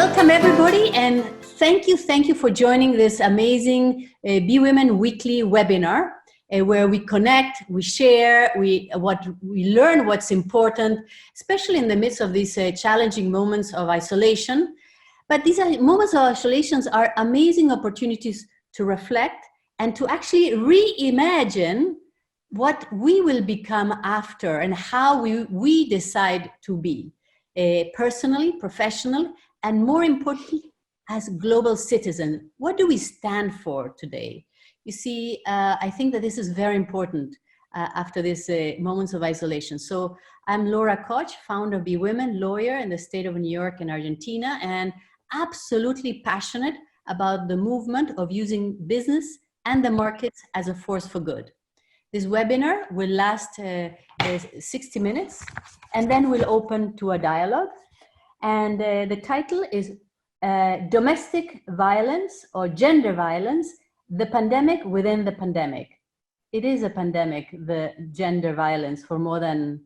Welcome everybody, and thank you for joining this amazing Be Women Weekly webinar, where we connect, we share, we learn what's important, especially in the midst of these challenging moments of isolation. But these moments of isolations are amazing opportunities to reflect and to actually reimagine what we will become after and how we decide to be, personally, professionally, and more importantly, as global citizens. What do we stand for today? You see, I think that this is very important after these moments of isolation. So I'm Laura Koch, founder of Be Women, lawyer in the state of New York and Argentina, and absolutely passionate about the movement of using business and the markets as a force for good. This webinar will last 60 minutes, and then we'll open to a dialogue. And the title is Domestic Violence or Gender Violence, the Pandemic Within the Pandemic. It is a pandemic, the gender violence, for more than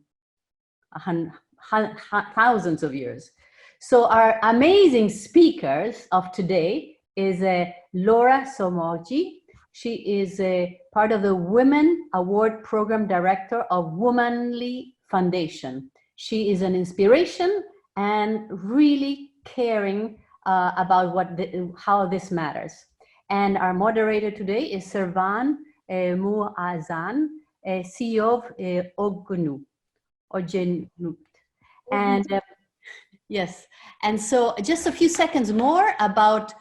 thousands of years. So our amazing speakers of today is Laura Somoggi. She is part of the Women Award Program Director of Womanity Foundation. She is an inspiration and really caring about how this matters. And our moderator today is Servane Mouazan, CEO of OGUNTE. And yes, and so just a few seconds more about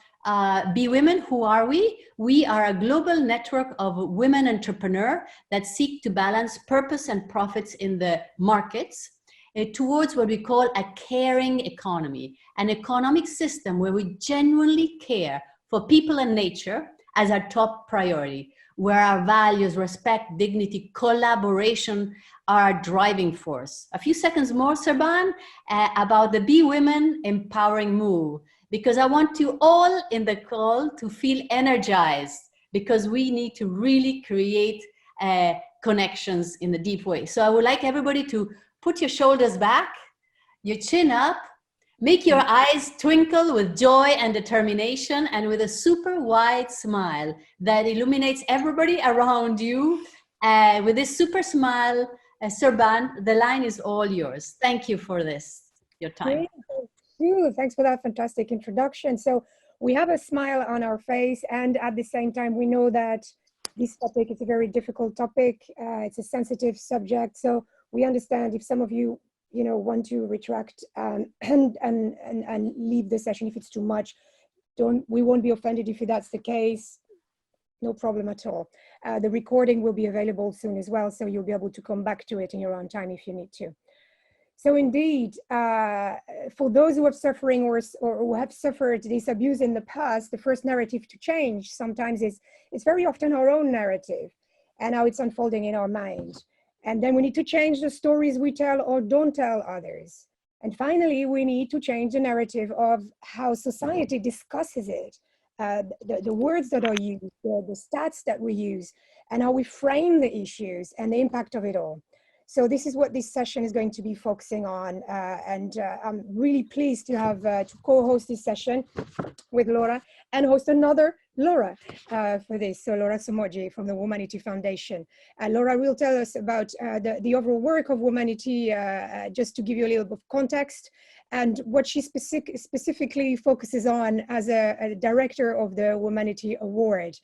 Be Women. Who are we? We are a global network of women entrepreneurs that seek to balance purpose and profits in the markets towards what we call a caring economy, an economic system where we genuinely care for people and nature as our top priority, where our values, respect, dignity, collaboration are our driving force. A few seconds more, Servane, about the Be Women Empowering Move, because I want you all in the call to feel energized, because we need to really create connections in a deep way. So I would like everybody to put your shoulders back, your chin up, make your eyes twinkle with joy and determination, and with a super wide smile that illuminates everybody around you. With this super smile, Servane, the line is all yours. Thank you for this, your time. Thank you. Thanks for that fantastic introduction. So we have a smile on our face, and at the same time, we know that this topic is a very difficult topic. It's a sensitive subject. So we understand if some of you, want to retract and leave the session if it's too much. We won't be offended if that's the case. No problem at all. The recording will be available soon as well, so you'll be able to come back to it in your own time if you need to. So indeed, for those who are suffering or who have suffered this abuse in the past, the first narrative to change sometimes it's very often our own narrative and how it's unfolding in our mind. And then we need to change the stories we tell or don't tell others. And finally, we need to change the narrative of how society discusses it, the words that are used, the stats that we use, and how we frame the issues and the impact of it all. So this is what this session is going to be focusing on. And I'm really pleased to have to co-host this session with Laura and host another Laura for this. So Laura Somoggi from the Womanity Foundation. Laura will tell us about the overall work of Womanity, just to give you a little bit of context, and what she specifically focuses on as a director of the Womanity Award.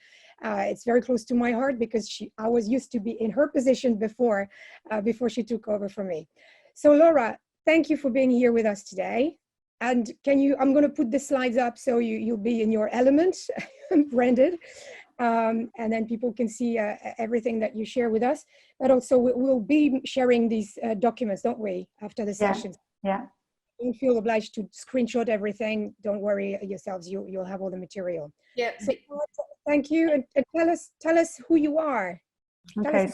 It's very close to my heart because I was used to be in her position before she took over from me. So Laura, thank you for being here with us today. And I'm going to put the slides up so you'll be in your element, branded, and then people can see everything that you share with us. But also we'll be sharing these documents, don't we, after the session? Yeah. Don't feel obliged to screenshot everything. Don't worry yourselves, you'll have all the material. Yeah. Thank you, and tell us who you are. Okay,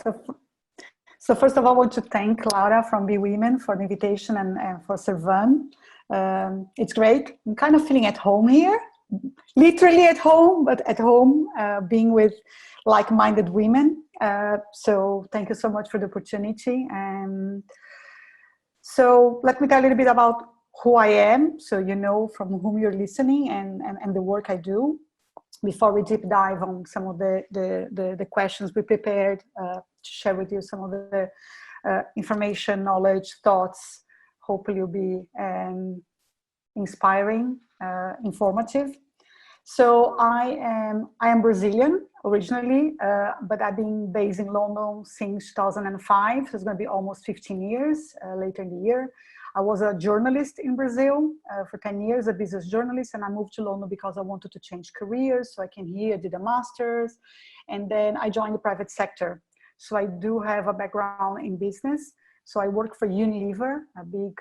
so first of all, I want to thank Laura from Be Women for the invitation and for Servane. It's great. I'm kind of feeling at home here, literally at home, but at home, being with like-minded women. So thank you so much for the opportunity. And so let me tell you a little bit about who I am, so you know from whom you're listening, and the work I do, before we deep dive on some of the questions we prepared to share with you, some of the information, knowledge, thoughts. Hopefully you'll be inspiring, informative. So I am Brazilian originally, but I've been based in London since 2005. So it's going to be almost 15 years later in the year. I was a journalist in Brazil for 10 years, a business journalist, and I moved to London because I wanted to change careers. So I came here, did a master's, and then I joined the private sector. So I do have a background in business. So I work for Unilever, a big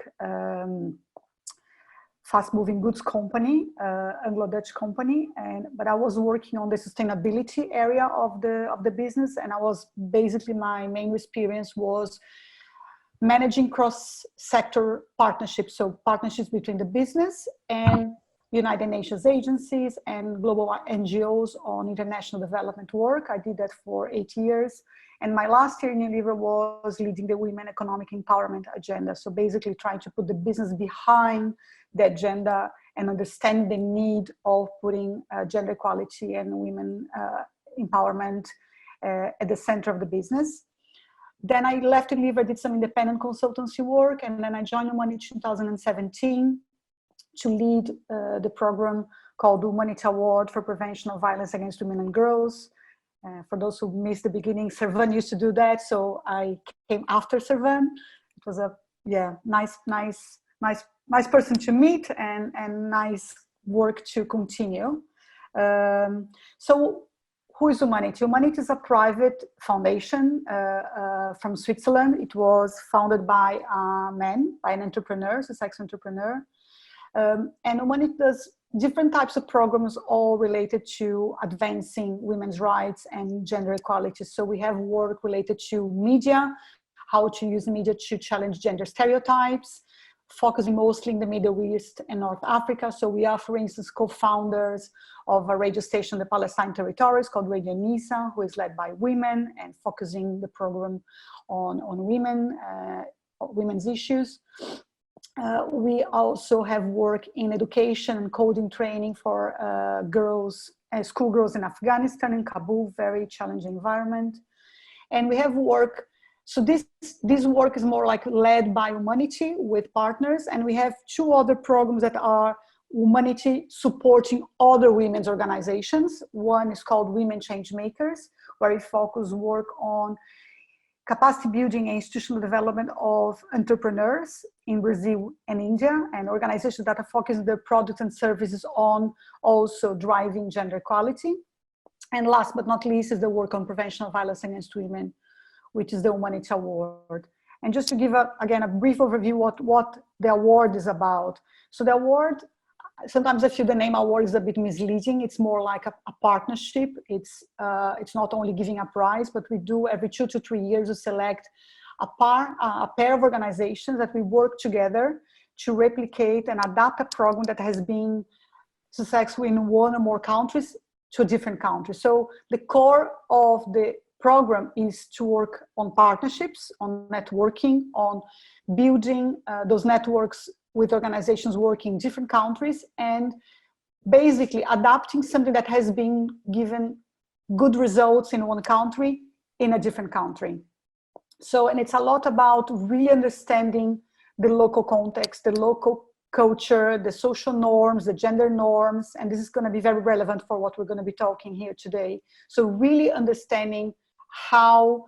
fast-moving goods company, Anglo-Dutch company, but I was working on the sustainability area of the business, and I was basically, my main experience was managing cross-sector partnerships, so partnerships between the business and United Nations agencies and global NGOs on international development work. I did that for 8 years. And my last year in Unilever was leading the Women Economic Empowerment agenda. So basically trying to put the business behind the agenda and understand the need of putting gender equality and women empowerment at the center of the business. Then I left Unilever, did some independent consultancy work, and then I joined Womanity in 2017 to lead the program called the Womanity Award for Prevention of Violence Against Women and Girls. For those who missed the beginning, Servane used to do that, so I came after Servane. It was a nice person to meet and nice work to continue. So who is Womanity? Womanity is a private foundation from Switzerland. It was founded by a man, by an entrepreneur, a sex entrepreneur. And Womanity does different types of programs, all related to advancing women's rights and gender equality. So we have work related to media, how to use media to challenge gender stereotypes, focusing mostly in the Middle East and North Africa. So we are, for instance, co-founders of a radio station in the Palestine territories called Radio Nisa, who is led by women and focusing the program on women, women's issues. We also have work in education and coding training for girls, schoolgirls in Afghanistan, in Kabul, very challenging environment. And we have work, so this work is more like led by Womanity with partners, and we have 2 other programs that are Womanity supporting other women's organizations. One is called Women Change Makers, where we focus work on capacity building and institutional development of entrepreneurs in Brazil and India, and organizations that are focusing their products and services on also driving gender equality. And last but not least is the work on prevention of violence against women, which is the Womanity Award. And just to give, again, a brief overview what the award is about. So the award, sometimes I feel the name award is a bit misleading. It's more like a partnership. It's not only giving a prize, but we do every 2 to 3 years to select a pair of organizations that we work together to replicate and adapt a program that has been successful in 1 or more countries to a different country. So the core of the program is to work on partnerships, on networking, on building those networks with organizations working in different countries, and basically adapting something that has been given good results in one country in a different country. So, and it's a lot about really understanding the local context, the local culture, the social norms, the gender norms, and this is going to be very relevant for what we're going to be talking here today. So really understanding how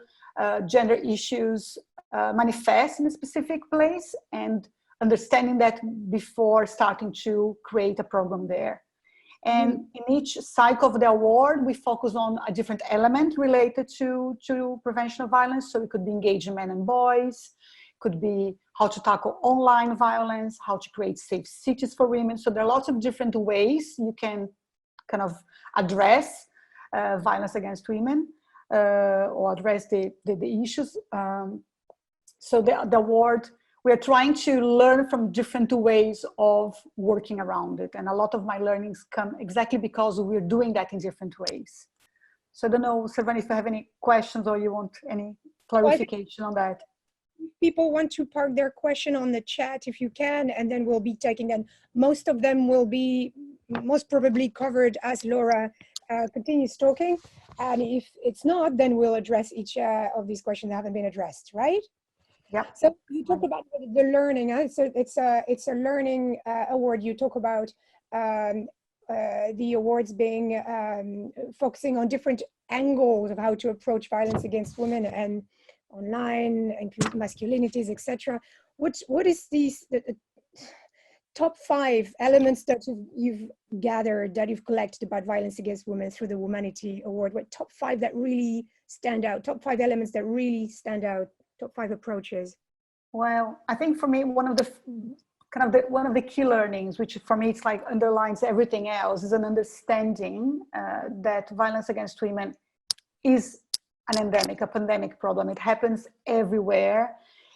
gender issues manifest in a specific place, and understanding that before starting to create a program there. And in each cycle of the award, we focus on a different element related to prevention of violence. So it could be engaging men and boys, could be how to tackle online violence, how to create safe cities for women. So there are lots of different ways you can kind of address violence against women or address the issues. So the award, we are trying to learn from different ways of working around it. And a lot of my learnings come exactly because we're doing that in different ways. So I don't know, Servane, if you have any questions or you want any clarification on that. people want to park their question on the chat, if you can, and then we'll be taking them. Most of them will be most probably covered as Laura continues talking. And if it's not, then we'll address each of these questions that haven't been addressed, right? Yeah. So you talk about the learning. It's a learning award. You talk about the awards being focusing on different angles of how to approach violence against women and online and masculinities, etc. What is these the top 5 elements that you've gathered, that you've collected about violence against women through the Womanity Award? What top 5 that really stand out? Top 5 elements that really stand out? Top 5 approaches? Well, I think for me, one of the key learnings, which for me it's like underlines everything else, is an understanding that violence against women is an endemic, a pandemic problem. It happens everywhere.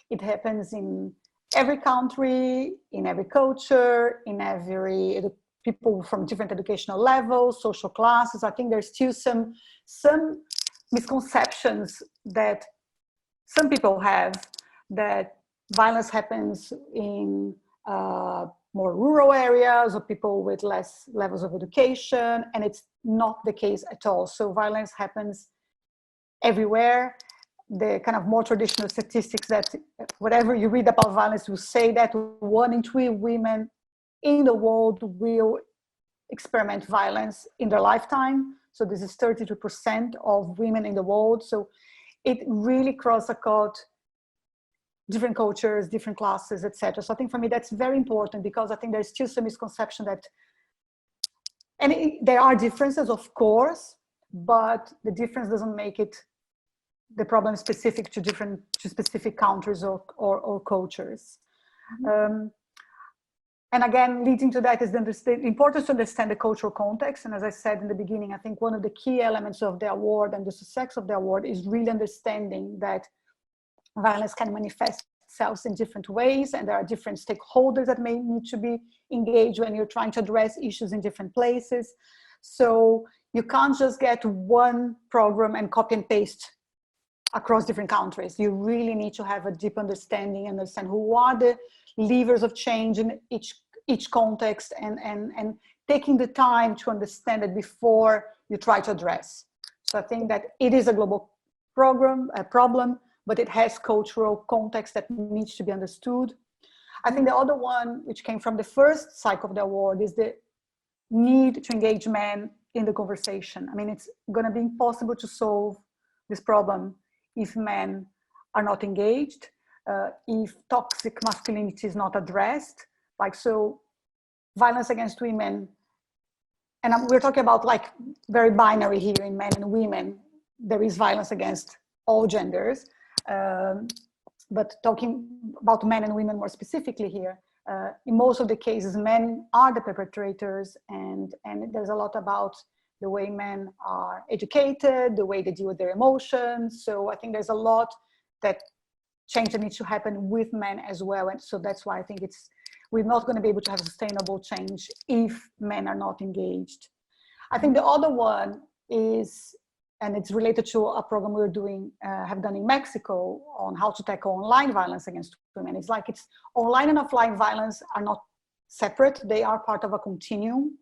It happens in every country, in every culture, in every people from different educational levels, social classes. I think there's still some misconceptions that some people have, that violence happens in more rural areas or people with less levels of education, and it's not the case at all. So violence happens everywhere. The kind of more traditional statistics that whatever you read about violence will say that 1 in 3 women in the world will experiment violence in their lifetime. So this is 32% of women in the world. So it really cross-cut different cultures, different classes, etc. So I think for me that's very important, because I think there's still some misconception that, and there are differences, of course, but the difference doesn't make it the problem specific to specific countries or cultures. Mm-hmm. And again, leading to that is the importance to understand the cultural context. And as I said in the beginning, I think one of the key elements of the award and the success of the award is really understanding that violence can manifest itself in different ways, and there are different stakeholders that may need to be engaged when you're trying to address issues in different places. So you can't just get one program and copy and paste across different countries. You really need to have a deep understanding, understand who are the levers of change in each context, and taking the time to understand it before you try to address. So I think that it is a global problem, but it has cultural context that needs to be understood. I think the other one, which came from the first cycle of the award, is the need to engage men in the conversation. I mean, it's going to be impossible to solve this problem if men are not engaged, if toxic masculinity is not addressed. Like, so violence against women, and we're talking about like very binary here in men and women. There is violence against all genders, but talking about men and women more specifically here, in most of the cases, men are the perpetrators, and there's a lot about the way men are educated, the way they deal with their emotions. So I think there's a lot that change that needs to happen with men as well. And so that's why I think we're not going to be able to have sustainable change if men are not engaged. I think the other one is, and it's related to a program we're doing, have done in Mexico on how to tackle online violence against women. It's like online and offline violence are not separate. They are part of a continuum.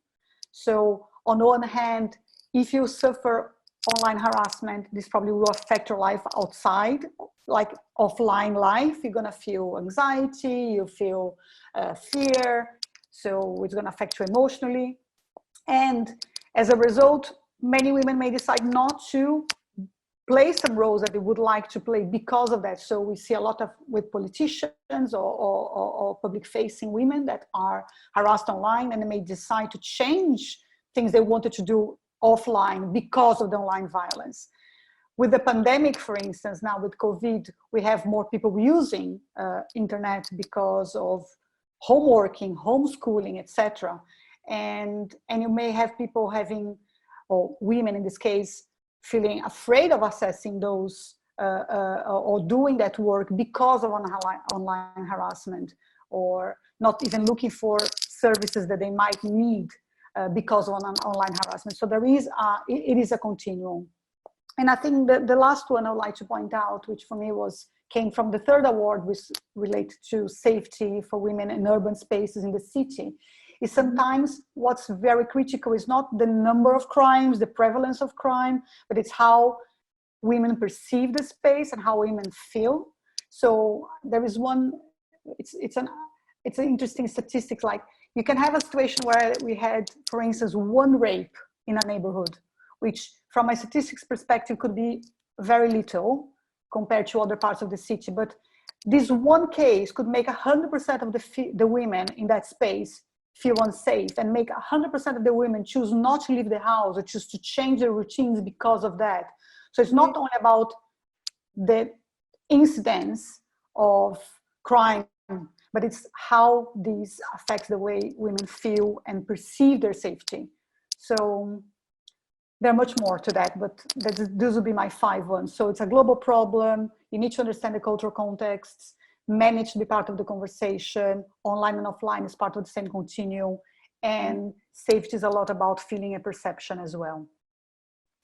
So on the one hand, if you suffer online harassment, this probably will affect your life outside, like offline life. You're gonna feel anxiety, you feel fear. So it's gonna affect you emotionally. And as a result, many women may decide not to play some roles that they would like to play because of that. So we see a lot of with politicians or public facing women that are harassed online, and they may decide to change things they wanted to do offline because of the online violence. With the pandemic, for instance, now with COVID, we have more people using internet because of home working, homeschooling, etc. And you may have people having, or women in this case, feeling afraid of accessing those or doing that work because of online harassment, or not even looking for services that they might need because of online harassment. So there is it is a continuum. And I think the last one I'd like to point out, which for me came from the third award, which related to safety for women in urban spaces in the city, is sometimes what's very critical is not the number of crimes, the prevalence of crime, but it's how women perceive the space and how women feel. So there is one, it's an interesting statistic. Like you can have a situation where we had, for instance, one rape in a neighborhood, which from a statistics perspective could be very little compared to other parts of the city. But this one case could make 100% of the women in that space feel unsafe, and make 100% of the women choose not to leave the house or choose to change their routines because of that. So it's not only about the incidence of crime, but it's how these affects the way women feel and perceive their safety. So there's much more to that, but those would be my 5 ones. So it's a global problem. You need to understand the cultural contexts, manage to be part of the conversation. Online and offline is part of the same continuum. And safety is a lot about feeling and perception as well.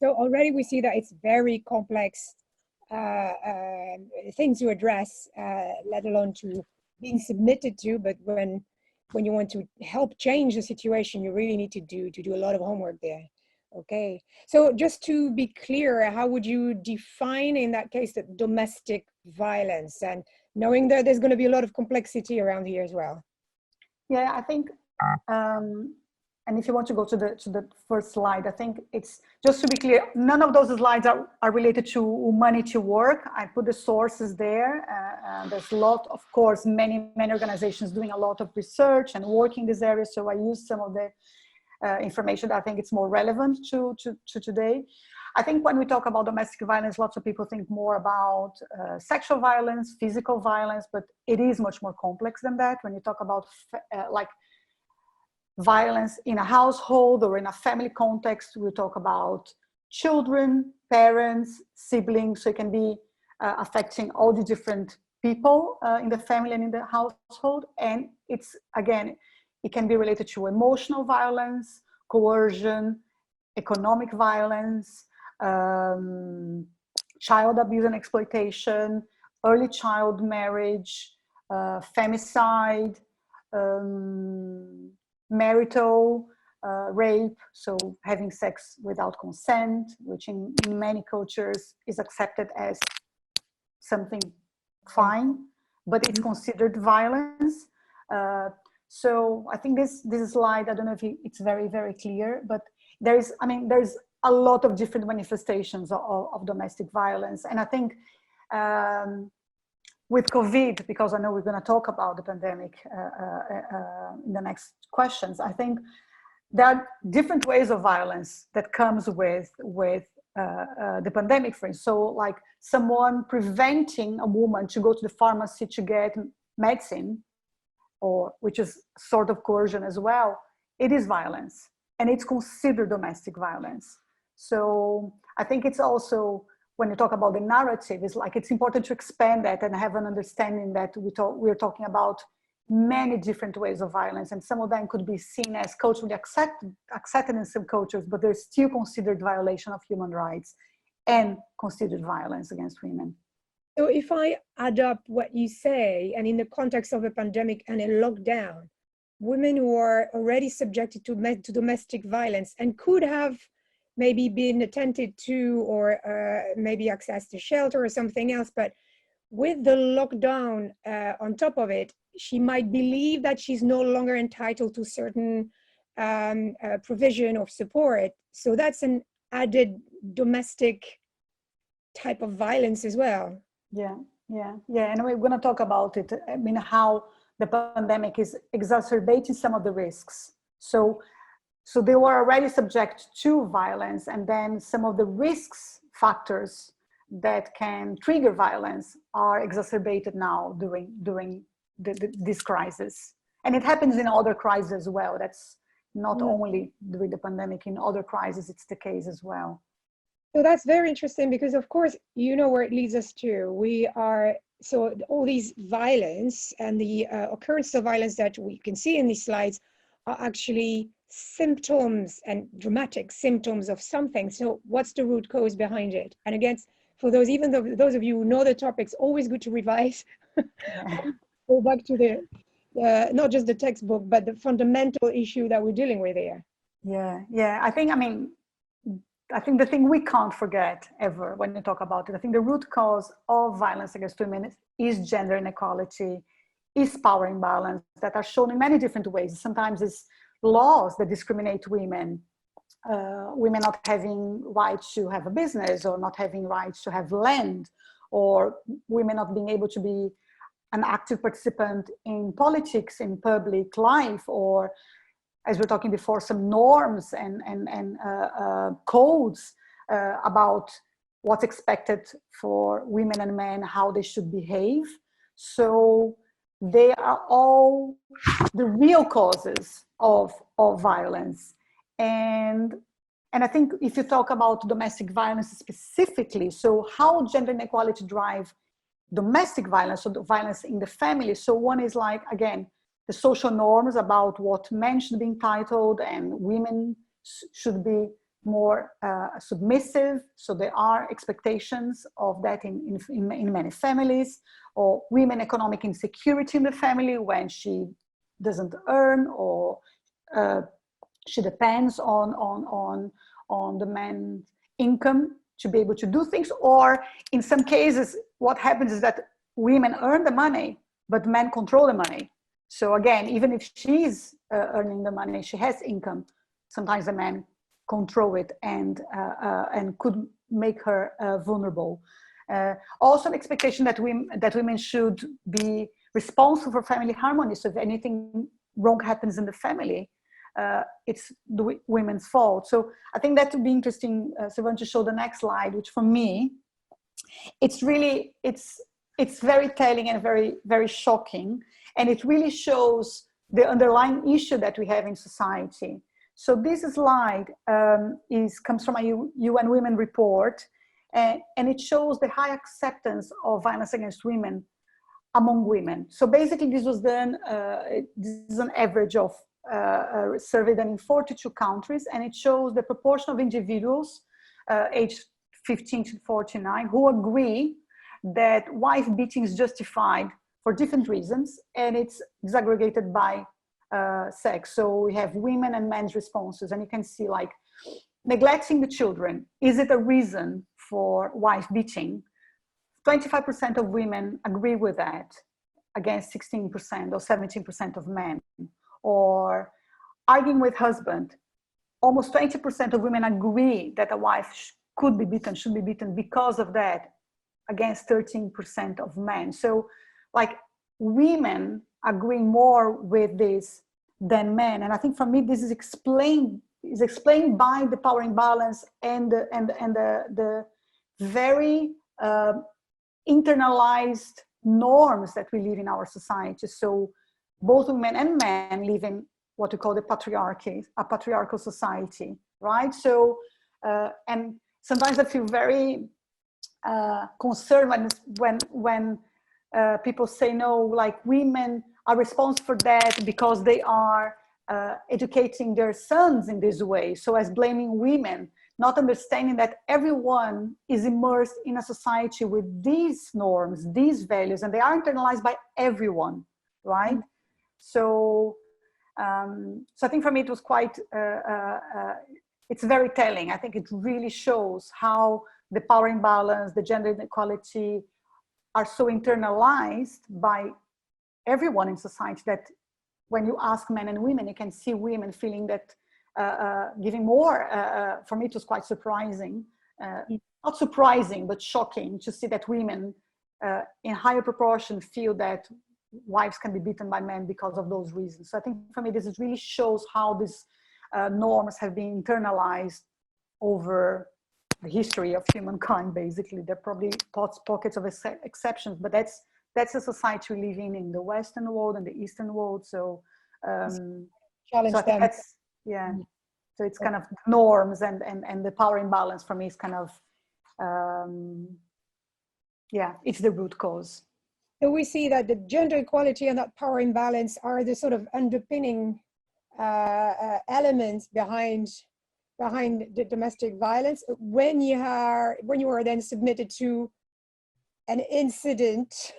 So already we see that it's very complex things to address, let alone to being submitted to. But when you want to help change the situation, you really need to do a lot of homework there. Okay, so just to be clear, how would you define in that case the domestic violence, and knowing that there's going to be a lot of complexity around here as well? Yeah, I think, and if you want to go to the first slide, I think it's just to be clear, none of those slides are related to Womanity work. I put the sources there. There's a lot, of course, many organizations doing a lot of research and work in this area. So I use some of the information that I think it's more relevant to today. I think when we talk about domestic violence, lots of people think more about sexual violence, physical violence, but it is much more complex than that. When you talk about like violence in a household or in a family context, we talk about children, parents, siblings, so it can be affecting all the different people in the family and in the household. And it's, again, it can be related to emotional violence, coercion, economic violence, child abuse and exploitation, early child marriage, femicide, marital rape, so having sex without consent, which in many cultures is accepted as something fine, but it's considered violence. So I think this slide, I don't know if it's very, very clear, but there's a lot of different manifestations of domestic violence. And I think with COVID, because I know we're going to talk about the pandemic in the next questions, I think there are different ways of violence that comes with the pandemic, for instance. So like someone preventing a woman to go to the pharmacy to get medicine, or which is sort of coercion as well, it is violence, and it's considered domestic violence. So I think it's also, when you talk about the narrative, it's important to expand that and have an understanding that we're talking about many different ways of violence, and some of them could be seen as culturally accepted in some cultures, but they're still considered violation of human rights and considered violence against women. So if I add up what you say, and in the context of a pandemic and a lockdown, women who are already subjected to domestic violence and could have maybe been attended to, or maybe access to shelter or something else, but with the lockdown on top of it, she might believe that she's no longer entitled to certain provision of support. So that's an added domestic type of violence as well. Yeah. And we're going to talk about it. I mean, how the pandemic is exacerbating some of the risks. So they were already subject to violence, and then some of the risks factors that can trigger violence are exacerbated now during this crisis. And it happens in other crises as well. That's not only during the pandemic, in other crises, it's the case as well. So that's very interesting, because of course, you know where it leads us to. So all these violence and the occurrence of violence that we can see in these slides are actually symptoms and dramatic symptoms of something. So what's the root cause behind it? And again, for those, even though those of you who know the topics, always good to revise. Go back to the, not just the textbook, but the fundamental issue that we're dealing with here. Yeah. I think the thing we can't forget ever when you talk about it, I think the root cause of violence against women is gender inequality, is power imbalance that are shown in many different ways. Sometimes it's laws that discriminate women, women not having rights to have a business, or not having rights to have land, or women not being able to be an active participant in politics, in public life, or, as we were talking before, some norms and codes about what's expected for women and men, how they should behave. So they are all the real causes of violence. And I think if you talk about domestic violence specifically, so how gender inequality drive domestic violence, so the violence in the family. So one is like, again, the social norms about what men should be entitled and women should be more submissive. So there are expectations of that in many families, or women economic insecurity in the family when she doesn't earn, or she depends on the man's income to be able to do things. Or in some cases, what happens is that women earn the money, but men control the money. So again, even if she's earning the money, she has income, sometimes the men control it and could make her vulnerable. Also an expectation that women should be responsible for family harmony. So if anything wrong happens in the family, it's the women's fault. So I think that would be interesting, Servane, to show the next slide, which for me, it's really, it's very telling and very, very shocking. And it really shows the underlying issue that we have in society. So this slide comes from a UN Women report, and it shows the high acceptance of violence against women among women. So basically this was done, this is an average of a survey done in 42 countries, and it shows the proportion of individuals aged 15 to 49 who agree that wife beating is justified for different reasons, and it's disaggregated by sex. So we have women and men's responses, and you can see like neglecting the children. Is it a reason for wife beating? 25% of women agree with that, against 16% or 17% of men. Or arguing with husband, almost 20% of women agree that a wife could be beaten, should be beaten because of that, against 13% of men. So like women agree more with this than men. And I think for me, this is explained by the power imbalance and the very internalized norms that we live in our society. So both women and men live in what we call the patriarchy, a patriarchal society, right? So, and sometimes I feel very concerned when people say, no, like women are responsible for that because they are educating their sons in this way. So as blaming women, not understanding that everyone is immersed in a society with these norms, these values, and they are internalized by everyone, right? Mm-hmm. So I think for me it was quite, it's very telling. I think it really shows how the power imbalance, the gender inequality are so internalized by everyone in society that when you ask men and women, you can see women feeling that giving more. For me, it was quite surprising. Not surprising, but shocking to see that women in higher proportion feel that wives can be beaten by men because of those reasons. So I think for me, this really shows how these norms have been internalized over the history of humankind, basically. There are probably pockets of exceptions, but that's the society we live in the Western world and the Eastern world. So, so I think that's, yeah. So it's kind of norms and the power imbalance for me is kind of, yeah, it's the root cause. So we see that the gender equality and that power imbalance are the sort of underpinning elements behind behind the domestic violence when you are then submitted to an incident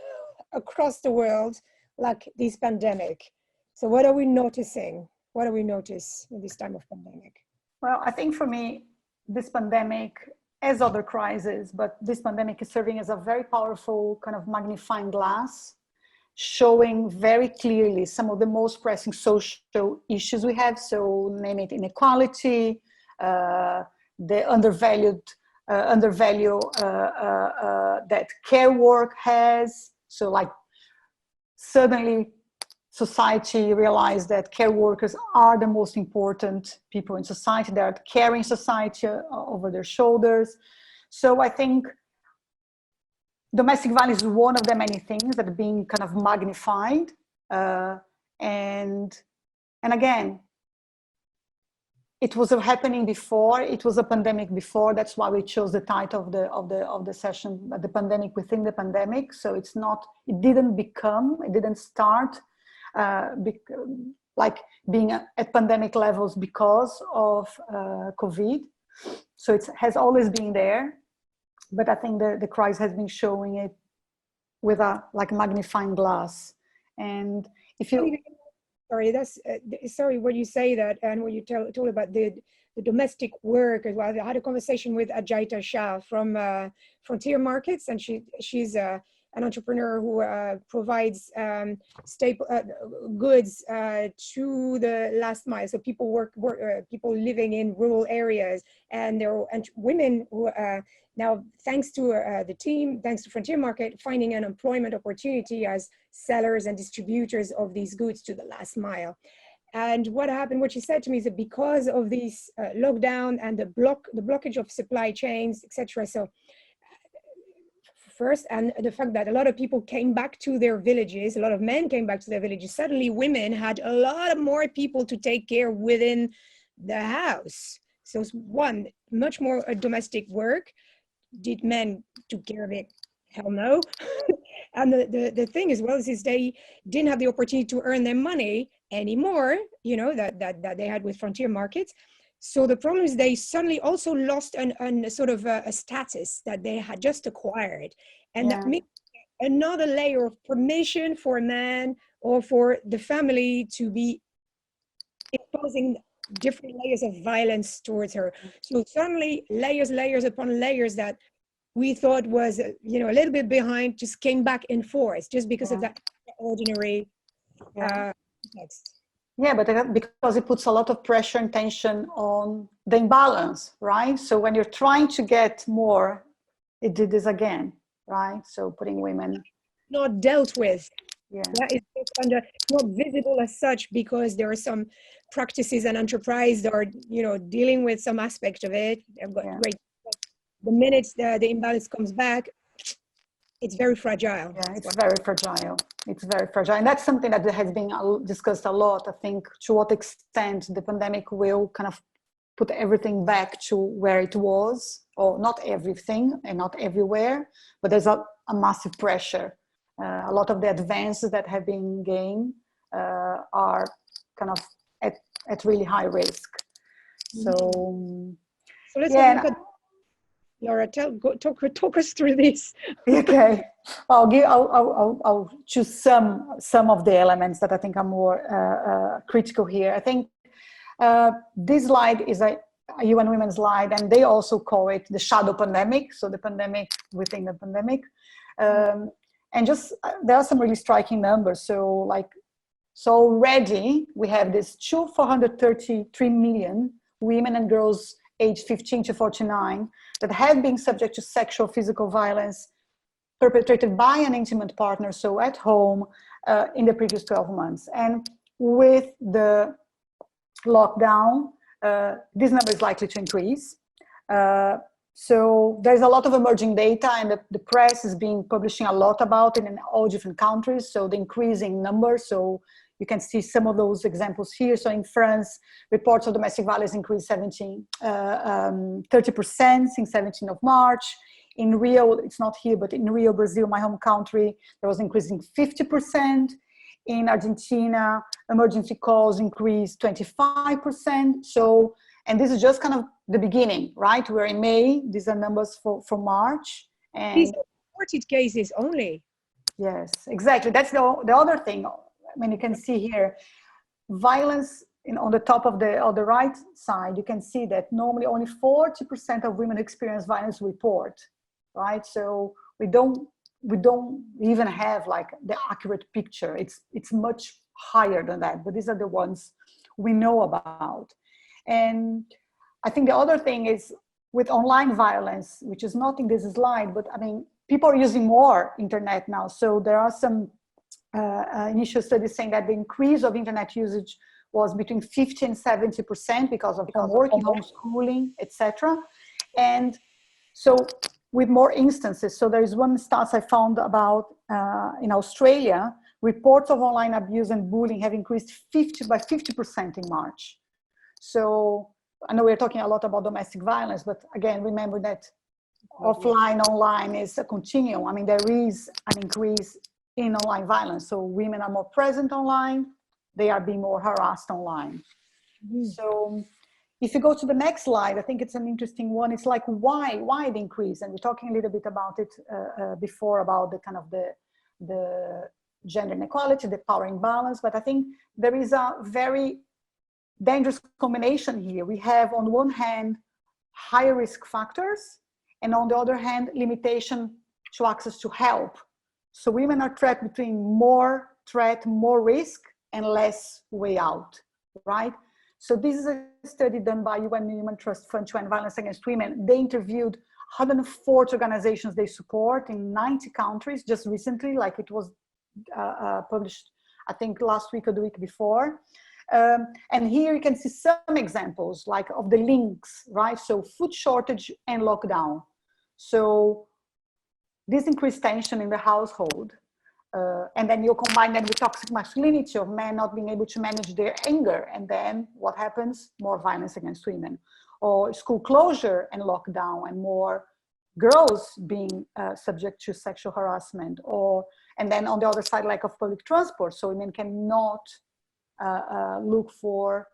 across the world like this pandemic. So what are we noticing? What do we notice in this time of pandemic? Well, I think for me, this pandemic, as other crises, but this pandemic is serving as a very powerful kind of magnifying glass, showing very clearly some of the most pressing social issues we have. So name it inequality, the undervalue that care work has. So like suddenly society realized that care workers are the most important people in society. They are carrying society over their shoulders. So I think domestic violence is one of the many things that are being kind of magnified. And again, it was happening before. It was a pandemic before. That's why we chose the title of the session, the pandemic within the pandemic. So it didn't start like being at pandemic levels because of COVID. So it has always been there, but I think the crisis has been showing it with a like magnifying glass. And if you sorry when you say that, and when you told about the domestic work as well. I had a conversation with Ajaita Shah from Frontier Markets, and she's an entrepreneur who provides staple goods to the last mile. So people people living in rural areas, and there are women who now, thanks to the team, thanks to Frontier Market, finding an employment opportunity as sellers and distributors of these goods to the last mile. And what she said to me is that because of this lockdown and the blockage of supply chains, etc. So first, and the fact that a lot of people came back to their villages, a lot of men came back to their villages, suddenly women had a lot of more people to take care within the house. So it's one, much more domestic work. Did men took care of it? Hell no. And the thing as well is they didn't have the opportunity to earn their money anymore, you know, that they had with Frontier Markets. So the problem is they suddenly also lost a sort of a status that they had just acquired. And that makes another layer of permission for a man or for the family to be imposing different layers of violence towards her. So suddenly layers upon layers that we thought was, you know, a little bit behind just came back in force just because of that ordinary context. Yeah, but because it puts a lot of pressure and tension on the imbalance, right? So when you're trying to get more, it did this again, right? So putting women not dealt with. Yeah. It's not visible as such because there are some practices and enterprise that are, you know, dealing with some aspect of it. I've got great. The minute the imbalance comes back, it's very fragile. Yeah, it's very fragile. It's very fragile. And that's something that has been discussed a lot. I think to what extent the pandemic will kind of put everything back to where it was, or not everything and not everywhere, but there's a massive pressure. A lot of the advances that have been gained are kind of at really high risk. So let's look at Laura. Talk us through this. Okay, I'll choose some of the elements that I think are more critical here. I think this slide is a UN Women slide, and they also call it the shadow pandemic. So the pandemic within the pandemic. And just, there are some really striking numbers. So already we have this 433 million women and girls aged 15 to 49 that have been subject to sexual physical violence perpetrated by an intimate partner, so at home, in the previous 12 months. And with the lockdown, this number is likely to increase. So there's a lot of emerging data, and the press has been publishing a lot about it in all different countries. So the increasing numbers, so you can see some of those examples here. So in France, reports of domestic violence increased 30% since 17th of March. In Rio, it's not here, but in Rio, Brazil, my home country, there was increasing 50%. In Argentina, emergency calls increased 25%. So And this is just kind of the beginning, right? We're in May. These are numbers for March. And these are reported cases only. yes, exactly. That's the other thing. I mean, you can see here, violence on the top of the right side, you can see that normally only 40% of women who experience violence report, right? So we don't even have like the accurate picture. It's much higher than that, but these are the ones we know about. And I think the other thing is with online violence, which is not in this slide, but I mean, people are using more internet now. So there are some initial studies saying that the increase of internet usage was between 50 and 70% because of working, homeschooling, etc. And so with more instances, so there is one stats I found about in Australia, reports of online abuse and bullying have increased by 50% in March. So I know we're talking a lot about domestic violence, but again, remember that offline, online is a continuum. I mean, there is an increase in online violence. So women are more present online, they are being more harassed online. So if you go to the next slide, I think it's an interesting one. It's like, why the increase? And we're talking a little bit about it before, about the kind of the gender inequality, the power imbalance. But I think there is a very dangerous combination here. We have on one hand, higher risk factors, and on the other hand, limitation to access to help. So women are trapped between more threat, more risk, and less way out, right? So this is a study done by UN Human Trust Fund to End Violence Against Women. They interviewed 140 organizations they support in 90 countries just recently, like it was published, I think last week or the week before. And here you can see some examples like of the links, right? So food shortage and lockdown. So this increased tension in the household. And then you combine that with toxic masculinity of men not being able to manage their anger. And then what happens? More violence against women. Or school closure and lockdown, and more girls being subject to sexual harassment. And then on the other side, like of public transport. So women cannot look for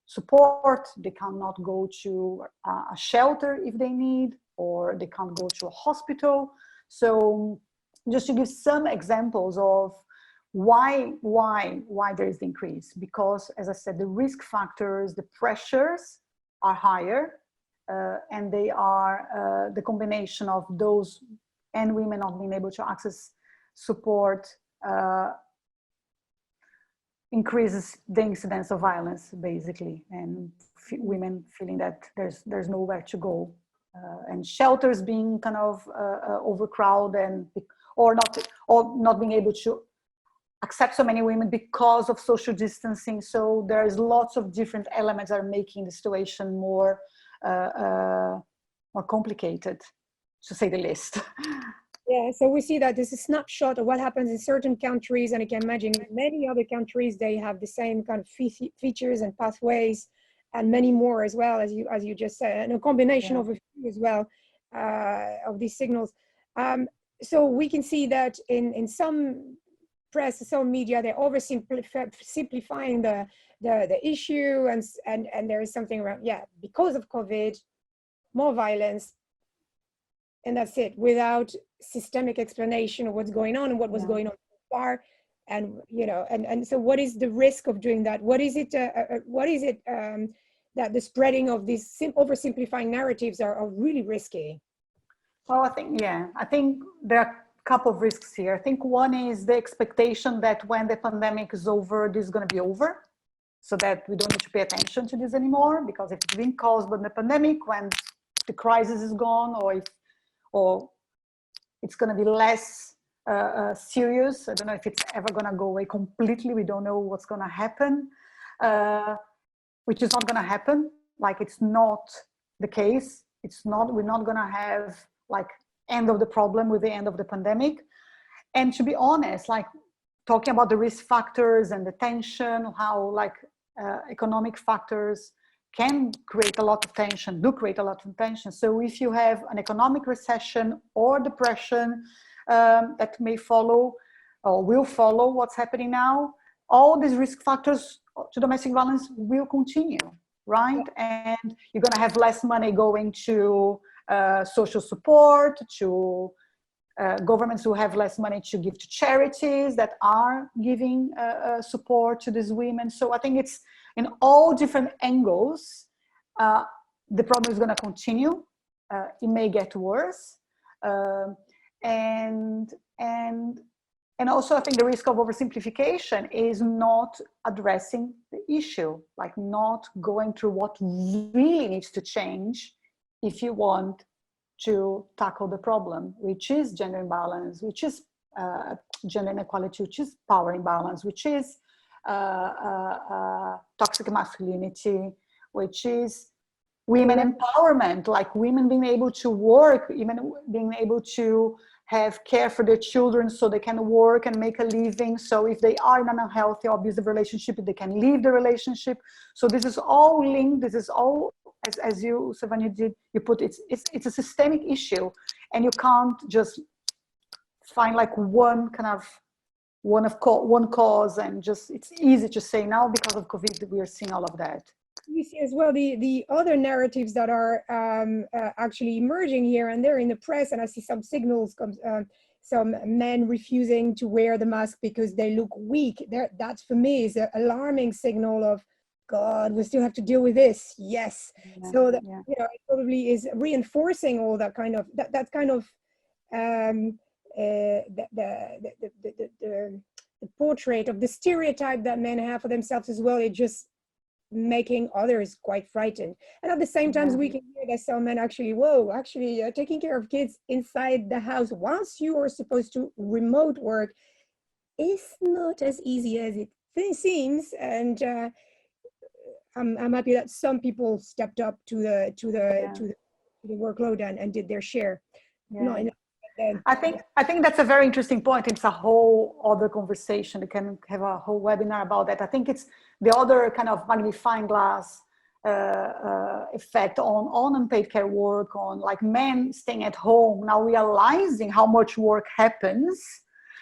support. They cannot go to a shelter if they need, or they can't go to a hospital. So just to give some examples of why there is the increase, because as I said, the risk factors, the pressures are higher, and they are the combination of those and women not being able to access support increases the incidence of violence, basically, and women feeling that there's nowhere to go, and shelters being kind of overcrowded, or not being able to accept so many women because of social distancing. So there's lots of different elements that are making the situation more complicated, to say the least. Yeah, so we see that this is a snapshot of what happens in certain countries, and I can imagine many other countries, they have the same kind of features and pathways, and many more as well, as you just said, and a combination of a few as well of these signals. So we can see that in some press, some media, they're oversimplifying the issue, and there is something around, because of COVID, more violence, and that's it, without systemic explanation of what's going on and what was going on so far. And and so what is the risk of doing that? What is it that the spreading of these oversimplifying narratives are really risky? Well, I think there are a couple of risks here. I think one is the expectation that when the pandemic is over, this is going to be over, so that we don't need to pay attention to this anymore, because if it's been caused by the pandemic, when the crisis is gone, or it's going to be less serious. I don't know if it's ever going to go away completely. We don't know what's going to happen, which is not going to happen. Like, it's not the case. We're not going to have like end of the problem with the end of the pandemic. And to be honest, like talking about the risk factors and the tension, how like economic factors can create a lot of tension, do create a lot of tension. So if you have an economic recession or depression that may follow or will follow what's happening now, all these risk factors to domestic violence will continue. right? And you're going to have less money going to social support, to governments who have less money to give to charities that are giving support to these women. So I think it's in all different angles. The problem is going to continue. It may get worse. And also I think the risk of oversimplification is not addressing the issue, like not going through what really needs to change if you want to tackle the problem, which is gender imbalance, which is gender inequality, which is power imbalance, which is toxic masculinity, which is women empowerment, like women being able to work, even being able to have care for their children so they can work and make a living. So if they are in an unhealthy or abusive relationship, they can leave the relationship. So this is all linked. This is all, as you, Servane, you put it's a systemic issue, and you can't just find like one cause and just, it's easy to say now because of COVID we are seeing all of that. You see as well the other narratives that are actually emerging here and there in the press, and I see some signals, some men refusing to wear the mask because they look weak. That for me is an alarming signal of, God, we still have to deal with this. Yes. Yeah, so that, you know, it probably is reinforcing all that kind of that kind of the portrait of the stereotype that men have for themselves as well. It just making others quite frightened. And at the same time, we can hear that some men actually, taking care of kids inside the house whilst you are supposed to remote work is not as easy as it seems. And I'm happy that some people stepped up to the workload and did their share. Yeah. I think that's a very interesting point. It's a whole other conversation. We can have a whole webinar about that. I think it's the other kind of magnifying glass effect on unpaid care work, on like men staying at home now realizing how much work happens.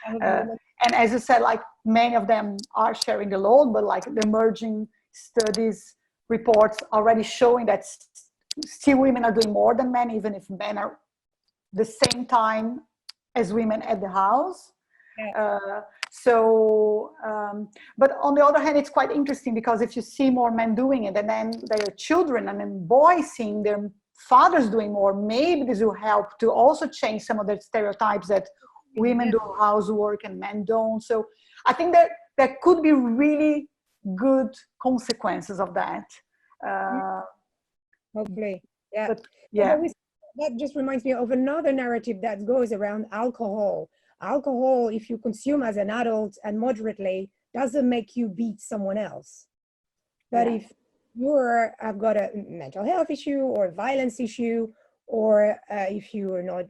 And as you said, like many of them are sharing the load, but like the emerging studies reports already showing that still women are doing more than men, even if men are the same time as women at the house. But on the other hand, it's quite interesting because if you see more men doing it and then their children and then boys seeing their fathers doing more, maybe this will help to also change some of the stereotypes that women do housework and men don't. So I think that there could be really good consequences of that. Hopefully, yeah. But, yeah. That just reminds me of another narrative that goes around alcohol. Alcohol, if you consume as an adult and moderately, doesn't make you beat someone else. But if I've got a mental health issue or a violence issue, or if you are not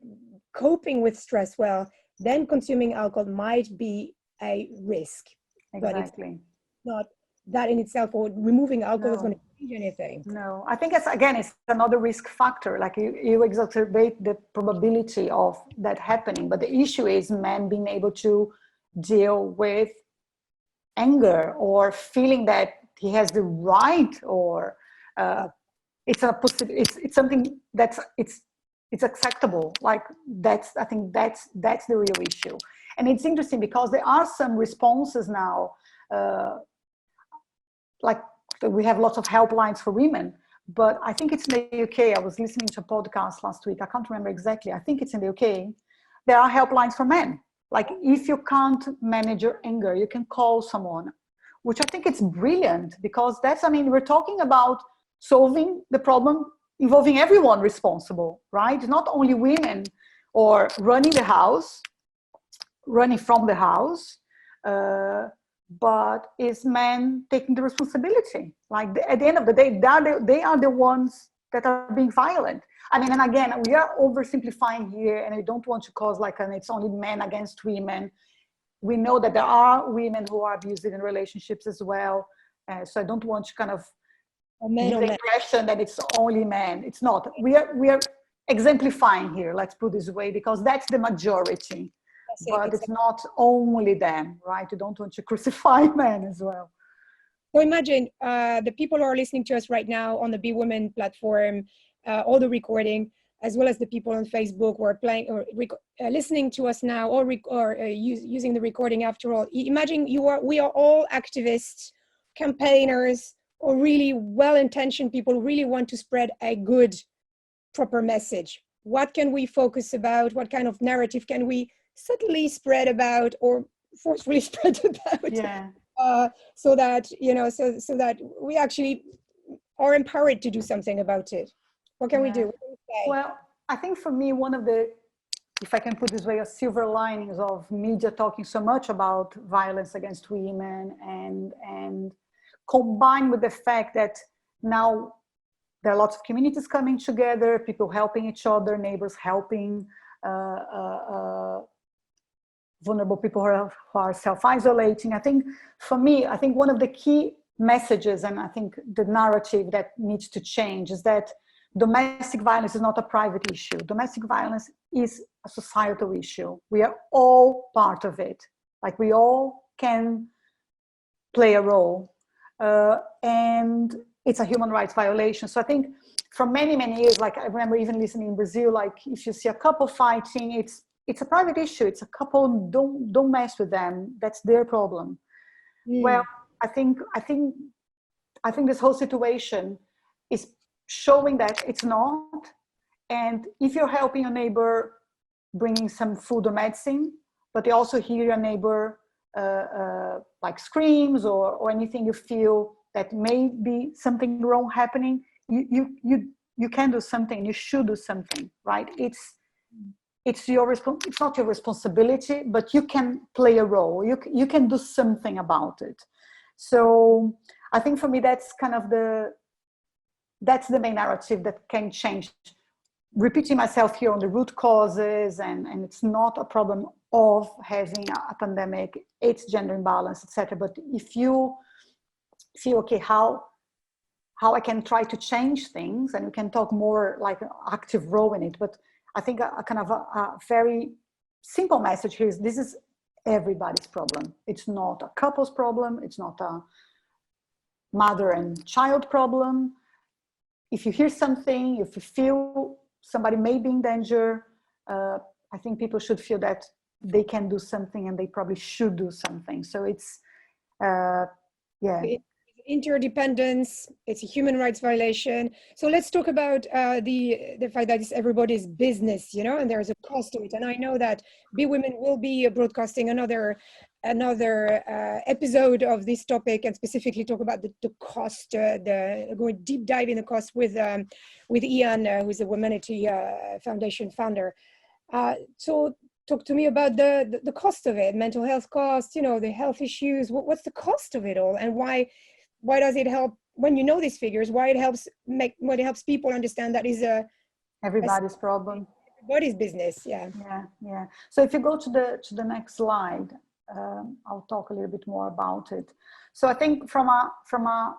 coping with stress well, then consuming alcohol might be a risk. But it's not that in itself, or removing alcohol is going to change anything. No, I think it's another risk factor. Like you exacerbate the probability of that happening. But the issue is men being able to deal with anger or feeling that he has the right, or it's a possibility. It's something that's it's acceptable. Like I think that's the real issue. And it's interesting because there are some responses now. Like we have lots of helplines for women, but I think it's in the UK. I was listening to a podcast last week. I can't remember exactly. I think it's in the UK. There are helplines for men. Like if you can't manage your anger, you can call someone, which I think it's brilliant because we're talking about solving the problem involving everyone responsible, right? Not only women or running from the house, but is men taking the responsibility. Like at the end of the day, they are the ones that are being violent. I mean, and again, we are oversimplifying here, and I don't want to cause it's only men against women. We know that there are women who are abusive in relationships as well. So I don't want to kind of give the impression that it's only men. It's not. We are exemplifying here, let's put it this way, because that's the majority. But it's not only them, right? You don't want to crucify men as well. So imagine the people who are listening to us right now on the Be Women platform, all the recording, as well as the people on Facebook who are playing or listening to us now, or using the recording after all. Imagine we are all activists, campaigners, or really well-intentioned people who really want to spread a good, proper message. What can we focus about? What kind of narrative can we subtly spread about or forcefully spread about? Yeah. So that, so that we actually are empowered to do something about it. What can we do? What can we say? Well, I think for me, one of the, if I can put this way, a silver linings of media talking so much about violence against women, and combined with the fact that now there are lots of communities coming together, people helping each other, neighbors helping vulnerable people who are self-isolating. I think for me, I think one of the key messages, and I think the narrative that needs to change, is that domestic violence is not a private issue. Domestic violence is a societal issue. We are all part of it. Like, we all can play a role. And it's a human rights violation. So I think for many, many years, like I remember even listening in Brazil, like if you see a couple fighting, it's a private issue. It's a couple, don't mess with them. That's their problem. Well, I think this whole situation is showing that it's not. And if you're helping your neighbor bringing some food or medicine, but you also hear your neighbor like screams or anything, you feel that may be something wrong happening, you can do something. You should do something, right? It's not your responsibility, but you can play a role. You can do something about it. So I think for me, that's kind of that's the main narrative that can change. Repeating myself here on the root causes, and it's not a problem of having a pandemic, it's gender imbalance, etc. But if you feel, okay, how I can try to change things, and we can talk more like an active role in it, but I think a kind of a very simple message here is this is everybody's problem. It's not a couple's problem. It's not a mother and child problem. If you hear something, if you feel somebody may be in danger, I think people should feel that they can do something, and they probably should do something. So it's, yeah. Interdependence, it's a human rights violation. So let's talk about the fact that it's everybody's business, and there's a cost to it. And I know that Be Women will be broadcasting another episode of this topic, and specifically talk about the cost, going deep dive in the cost with Ian, who's the Womanity Foundation founder. So talk to me about the cost of it, mental health costs, the health issues. What's the cost of it all, and why does it help when you know these figures? Why it helps people understand that is everybody's problem, everybody's business. Yeah. So if you go to the next slide, I'll talk a little bit more about it. So I think from a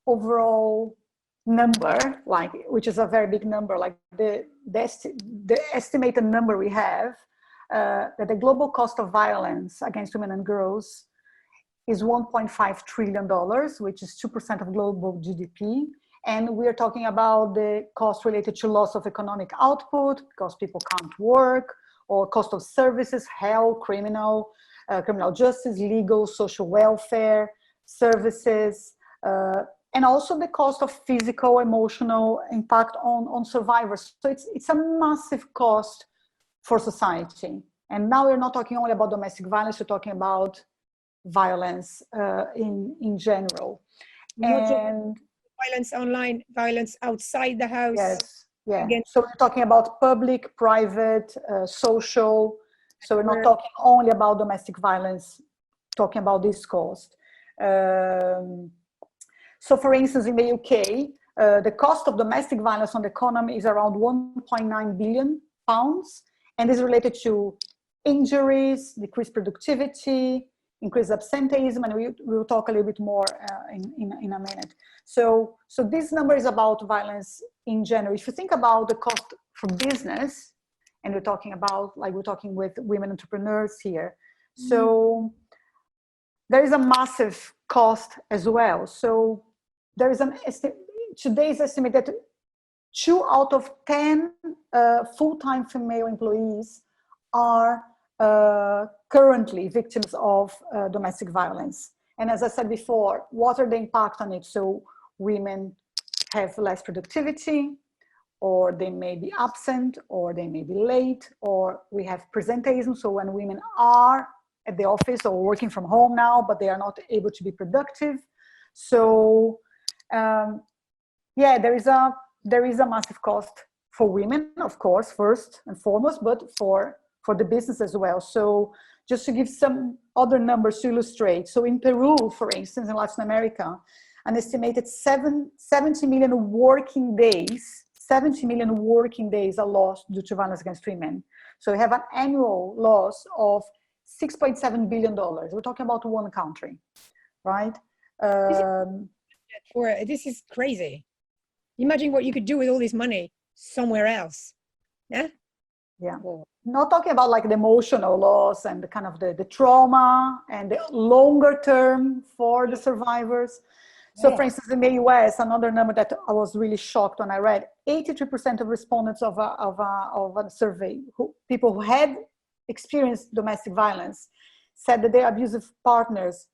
overall number, like, which is a very big number, like the estimated number we have, that the global cost of violence against women and girls is $1.5 trillion, which is 2% of global GDP. And we're talking about the cost related to loss of economic output because people can't work, or cost of services, health, criminal justice, legal, social welfare, services, and also the cost of physical, emotional impact on survivors. So it's a massive cost for society. And now we're not talking only about domestic violence, we're talking about violence in general. And violence online, violence outside the house. Yes, yeah. Again. So we're talking about public, private, social. So we're not talking only about domestic violence, talking about this cost. So for instance, in the UK, the cost of domestic violence on the economy is around £1.9 billion, and is related to injuries, decreased productivity, increased absenteeism, and we will talk a little bit more in a minute. So this number is about violence in general. If you think about the cost for business, and we're talking with women entrepreneurs here, so there is a massive cost as well. So there is today's estimate that 2 out of 10 full-time female employees are currently victims of domestic violence. And as I said before, what are the impact on it? So women have less productivity, or they may be absent, or they may be late, or we have presenteeism. So when women are at the office or working from home now, but they are not able to be productive. So yeah, there is a massive cost for women, of course, first and foremost, but for the business as well. So just to give some other numbers to illustrate. So in Peru, for instance, in Latin America, an estimated 70 million working days, 70 million working days are lost due to violence against women. So we have an annual loss of $6.7 billion. We're talking about one country, right? This is crazy. Imagine what you could do with all this money somewhere else. Yeah? Yeah. Not talking about like the emotional loss and the kind of the trauma and the longer term for the survivors. So for instance, in the US, another number that I was really shocked when I read, 83% of respondents of a survey, people who had experienced domestic violence, said that their abusive partners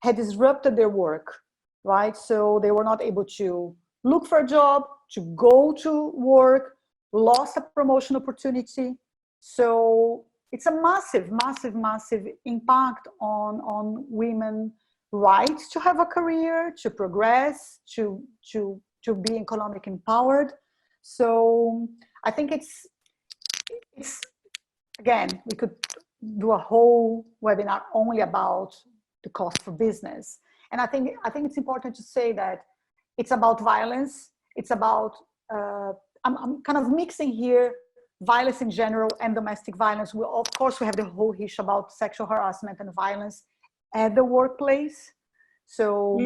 had disrupted their work, right? So they were not able to look for a job, to go to work, lost a promotion opportunity. So it's a massive, massive, massive impact on women right to have a career, to progress, to be economically empowered. So I think it's again, we could do a whole webinar only about the cost for business. And I think it's important to say that it's about violence. It's about I'm kind of mixing here violence in general and domestic violence. Of course, we have the whole issue about sexual harassment and violence at the workplace. So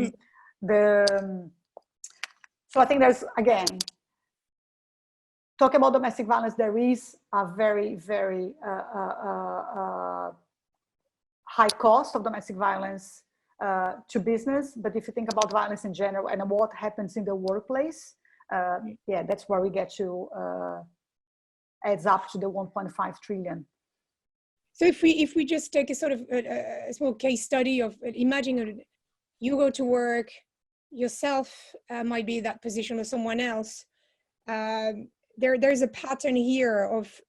so I think there's, again, talking about domestic violence, there is a very, very high cost of domestic violence to business. But if you think about violence in general and what happens in the workplace, yeah, that's where we get to adds up to the 1.5 trillion. So if we just take a sort of a small case study of, imagine you go to work, yourself might be that position or someone else. There's a pattern here of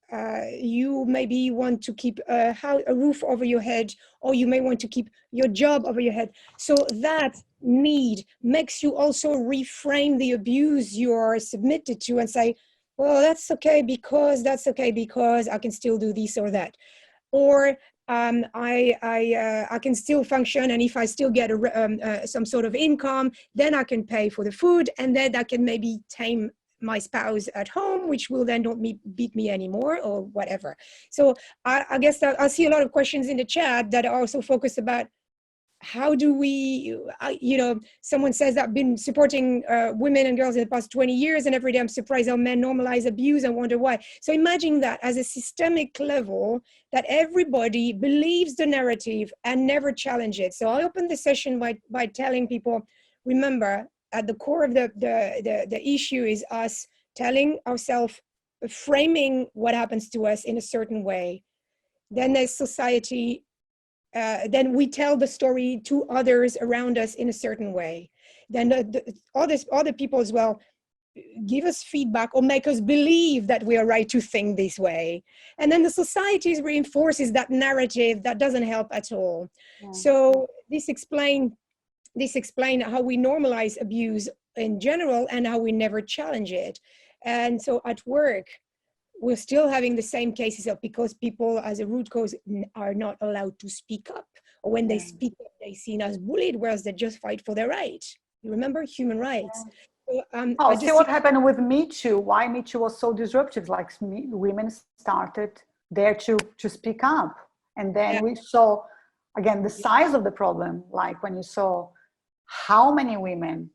you maybe want to keep a roof over your head, or you may want to keep your job over your head. So that need makes you also reframe the abuse you're submitted to and say, well, that's okay because I can still do this or that. Or I can still function, and if I still get some sort of income, then I can pay for the food, and then I can maybe tame my spouse at home, which will then not beat me anymore, or whatever. So I guess that I see a lot of questions in the chat that are also focused about how do we, someone says that I've been supporting women and girls in the past 20 years, and every day I'm surprised how men normalize abuse and wonder why. So imagine that as a systemic level, that everybody believes the narrative and never challenge it. So I opened the session by telling people, remember, at the core of the issue is us telling ourselves, framing what happens to us in a certain way. Then there's society. Then we tell the story to others around us in a certain way. Then other people as well give us feedback or make us believe that we are right to think this way. And then the society reinforces that narrative that doesn't help at all. Yeah. So this explains how we normalize abuse in general and how we never challenge it. And so at work, we're still having the same cases of because people as a root cause are not allowed to speak up, or when they speak up, they're seen as bullied, whereas they just fight for their right. You remember human rights. So, see what happened with Me Too, why Me Too was so disruptive, like women started there to speak up. And then we saw, again, the size of the problem, like when you saw how many women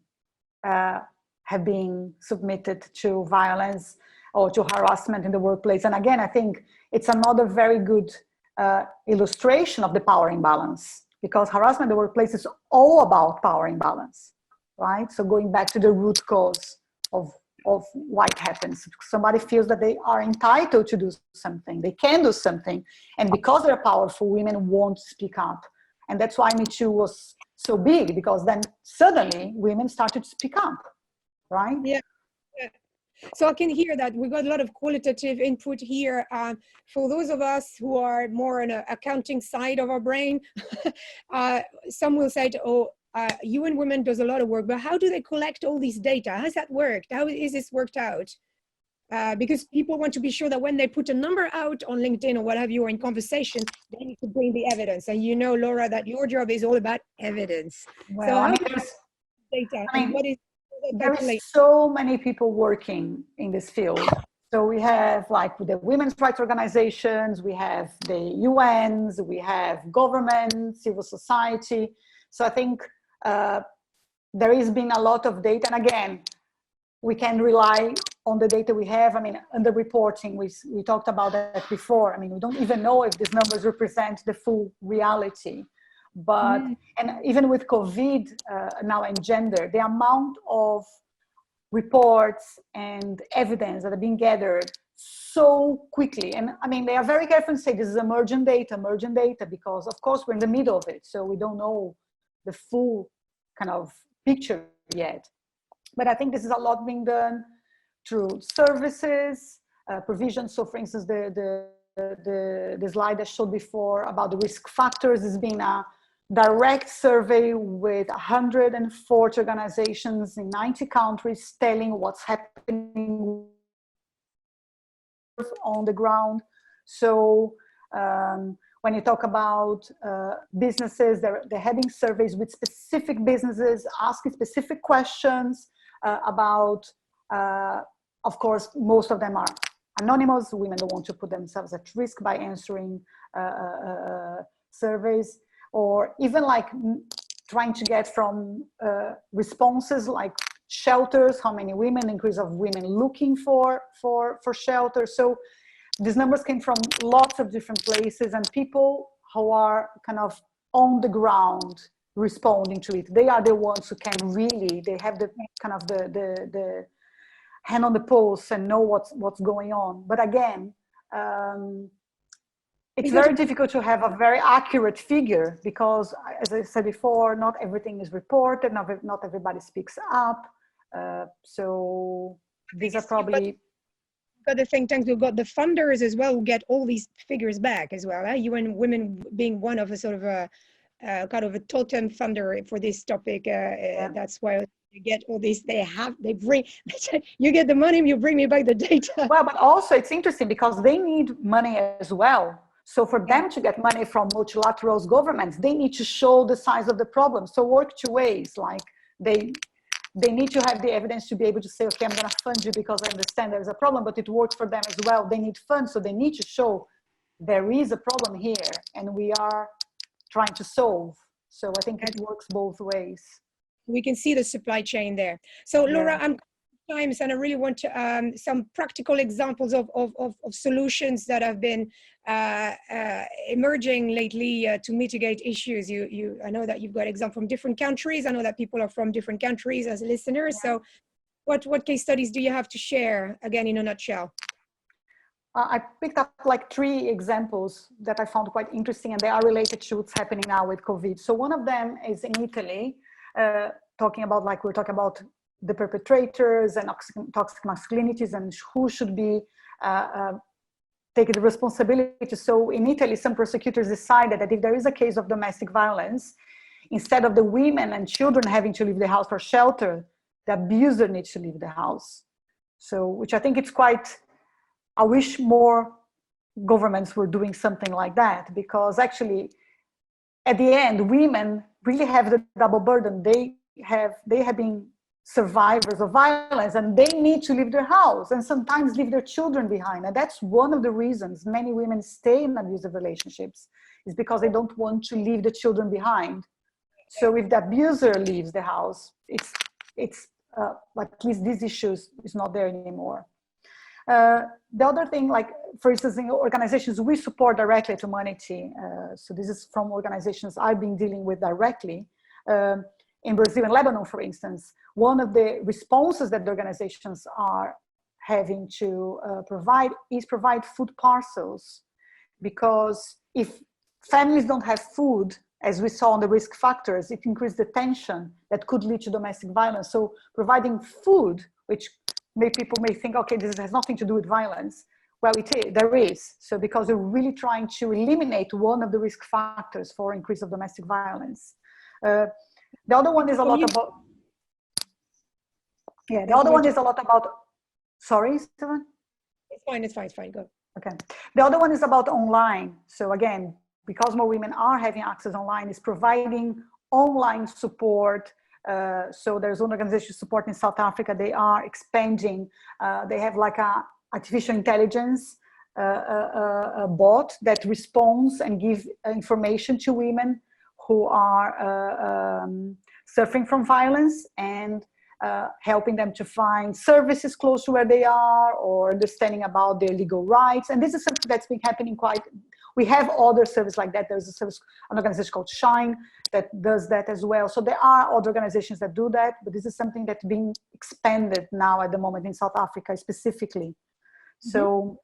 have been submitted to violence or to harassment in the workplace. And again, I think it's another very good illustration of the power imbalance, because harassment in the workplace is all about power imbalance, right? So going back to the root cause of why it happens. Somebody feels that they are entitled to do something, they can do something, and because they're powerful, women won't speak up. And that's why Me Too was so big, because then suddenly women started to speak up, right? Yeah. So I can hear that we got a lot of qualitative input here. For those of us who are more on an accounting side of our brain, some will say, oh, UN Women does a lot of work, but how do they collect all these data? How's that worked? How is this worked out? Because people want to be sure that when they put a number out on LinkedIn or what have you, or in conversation, they need to bring the evidence. And you know, Laura, that your job is all about evidence. Well, so how I mean, data I mean, and what is there is so many people working in this field. So we have like the women's rights organizations, we have the UNs, we have government, civil society. So I think there has been a lot of data. And again, we can rely on the data we have. I mean, underreporting, we talked about that before. I mean, we don't even know if these numbers represent the full reality. But, and even with COVID now and gender, the amount of reports and evidence that are being gathered so quickly. And I mean, they are very careful to say this is emergent data, because of course we're in the middle of it. So we don't know the full kind of picture yet. But I think this is a lot being done through services, provisions. So for instance, the slide I showed before about the risk factors has been a direct survey with 140 organizations in 90 countries telling what's happening on the ground. So when you talk about businesses, they're having surveys with specific businesses, asking specific questions about, of course, most of them are anonymous. Women don't want to put themselves at risk by answering surveys, or even like trying to get from responses like shelters, how many women, increase of women looking for shelter. So these numbers came from lots of different places, and people who are kind of on the ground responding to it, they are the ones who can really, they have the kind of the hand on the pulse and know what's going on. But again, it's very difficult to have a very accurate figure because, as I said before, not everything is reported, not everybody speaks up. So these are probably... Got the think tanks, we've got the funders as well who get all these figures back as well. UN Women being one of a sort of a kind of a totem funder for this topic. That's why you get all these, they bring, you get the money, you bring me back the data. Well, but also it's interesting because they need money as well. So for them to get money from multilateral governments, they need to show the size of the problem. So work two ways, like they need to have the evidence to be able to say, okay, I'm going to fund you because I understand there's a problem, but it works for them as well. They need funds, so they need to show there is a problem here and we are trying to solve. So I think it works both ways. We can see the supply chain there. So Laura, I'm times, and I really want to, some practical examples of solutions that have been emerging lately to mitigate issues. I know that you've got examples from different countries. I know that people are from different countries as listeners. So what case studies do you have to share, again, in a nutshell? I picked up like 3 examples that I found quite interesting, and they are related to what's happening now with COVID. So one of them is in Italy, talking about, like we're talking about the perpetrators and toxic masculinities and who should be taking the responsibility. So in Italy, some prosecutors decided that if there is a case of domestic violence, instead of the women and children having to leave the house for shelter, the abuser needs to leave the house. So, which I think it's quite, I wish more governments were doing something like that, because actually at the end, women really have the double burden. They have been survivors of violence and they need to leave their house and sometimes leave their children behind. And that's one of the reasons many women stay in abusive relationships, is because they don't want to leave the children behind. So if the abuser leaves the house, it's at least these issues is not there anymore. The other thing, like, for instance, in organizations we support directly at Womanity, so this is from organizations I've been dealing with directly, in Brazil and Lebanon, for instance, one of the responses that the organizations are having to provide food parcels, because if families don't have food, as we saw on the risk factors, it increased the tension that could lead to domestic violence. So providing food, which people may think, okay, this has nothing to do with violence. Well, there is. So because we're really trying to eliminate one of the risk factors for increase of domestic violence. The other one is a lot about, the other one is a lot about, sorry, Stephen? It's fine, go. Okay. The other one is about online. So again, because more women are having access online, is providing online support. So there's one organization support in South Africa. They are expanding. They have like a artificial intelligence a bot that responds and gives information to women who are suffering from violence, and helping them to find services close to where they are, or understanding about their legal rights. And this is something that's been happening we have other services like that. There's an organization called Shine that does that as well. So there are other organizations that do that, but this is something that's being expanded now at the moment in South Africa specifically. So,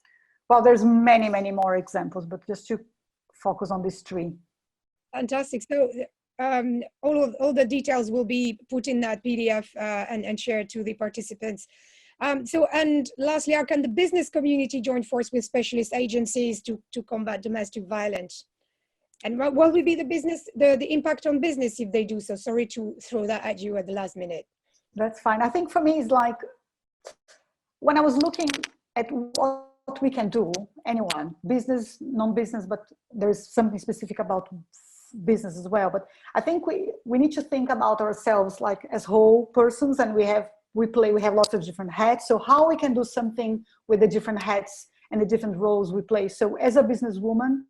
well, there's many, many more examples, but just to focus on these three. Fantastic. So all the details will be put in that PDF and shared to the participants. And lastly, how can the business community join force with specialist agencies to combat domestic violence? And what will be the impact on business if they do so? Sorry to throw that at you at the last minute. That's fine. I think for me, it's like, when I was looking at what we can do, anyone, business, non-business, but there's something specific about business as well. But I think we need to think about ourselves like as whole persons, and we have lots of different hats. So how we can do something with the different hats and the different roles we play. So as a businesswoman,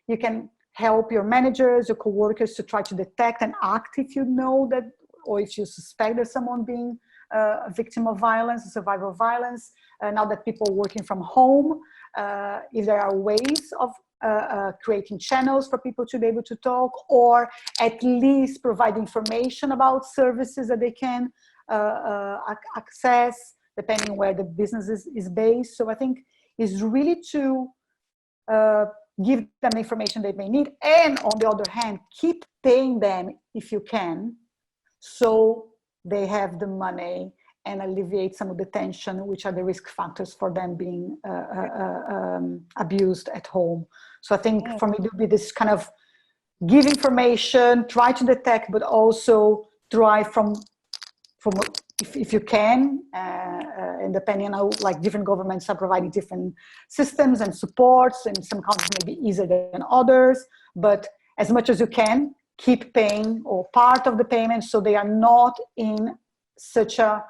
you can help your managers, your co-workers to try to detect and act if you know that, or if you suspect there's someone being a victim of violence, a survivor of violence. Now that people are working from home, if there are ways of creating channels for people to be able to talk, or at least provide information about services that they can access, depending where the business is based. So I think it's really to give them the information they may need, and on the other hand, keep paying them if you can, so they have the money and alleviate some of the tension, which are the risk factors for them being abused at home. So I think for me, it would be this kind of give information, try to detect, but also try from if you can, and depending on how, like, different governments are providing different systems and supports, and some countries may be easier than others, but as much as you can, keep paying or part of the payment, so they are not in such a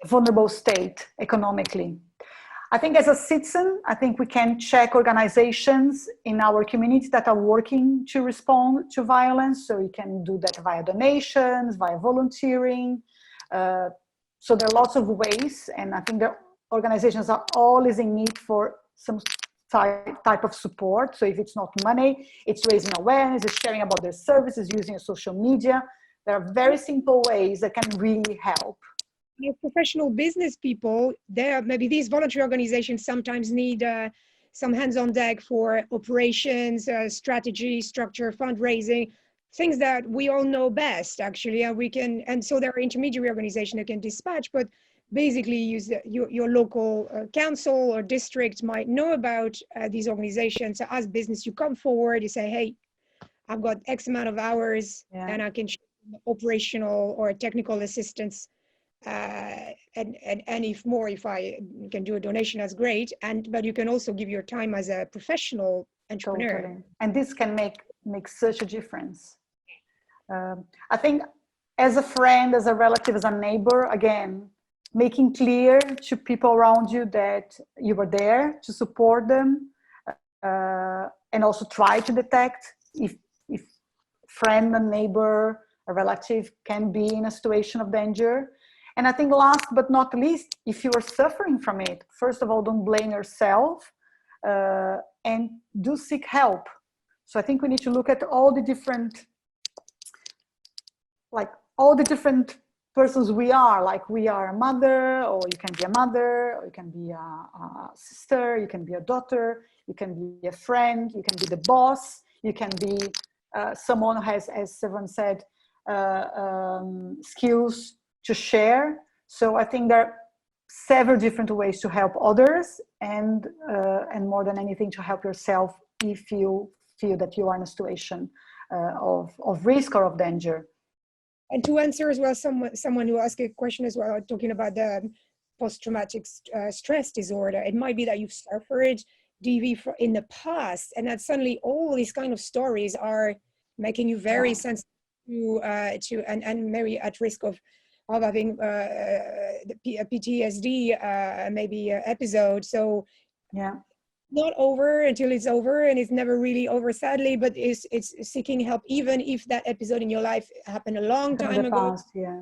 vulnerable state economically. I think as a citizen, I think we can check organizations in our community that are working to respond to violence. So you can do that via donations, via volunteering. So there are lots of ways, and I think the organizations are always in need for some type of support. So if it's not money, it's raising awareness, it's sharing about their services, using social media. There are very simple ways that can really help. Professional business people, maybe these voluntary organizations sometimes need some hands on deck for operations, strategy, structure, fundraising, things that we all know best, actually, and so there are intermediary organizations that can dispatch, but basically use your local council or district might know about these organizations. So as business, you come forward, you say, hey, I've got X amount of hours, and I can operational or technical assistance, and if I can do a donation, that's great. But you can also give your time as a professional entrepreneur. Totally. And this can make such a difference. I think as a friend, as a relative, as a neighbor, again, making clear to people around you that you were there to support them, and also try to detect if friend, a neighbor, a relative can be in a situation of danger. And I think last but not least, if you are suffering from it, first of all, don't blame yourself, and do seek help. So I think we need to look at all the different, like all the different persons we are. Like we are a mother, or you can be a mother, or you can be a sister, you can be a daughter, you can be a friend, you can be the boss, you can be someone who has, as Servane said, skills to share. So I think there are several different ways to help others, and more than anything, to help yourself if you feel that you are in a situation of risk or of danger. And to answer as well, someone who asked a question as well, talking about the post-traumatic stress disorder, it might be that you've suffered DV in the past, and that suddenly all these kind of stories are making you very sensitive to and very at risk of having a PTSD maybe episode. So yeah, not over until it's over, and it's never really over, sadly, but it's seeking help, even if that episode in your life happened a long time ago. Past, yeah.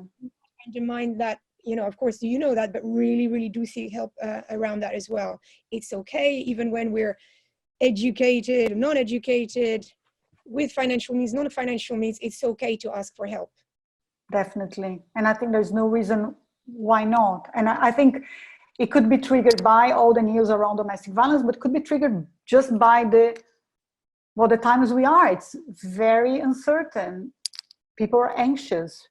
And to mind that, you know, of course, you know that, but really do seek help around that as well. It's okay, even when we're educated, non-educated, with financial means, non-financial means, it's okay to ask for help. Definitely. And I think there's no reason why not. And I think it could be triggered by all the news around domestic violence, but could be triggered just by the times we are. It's very uncertain. People are anxious.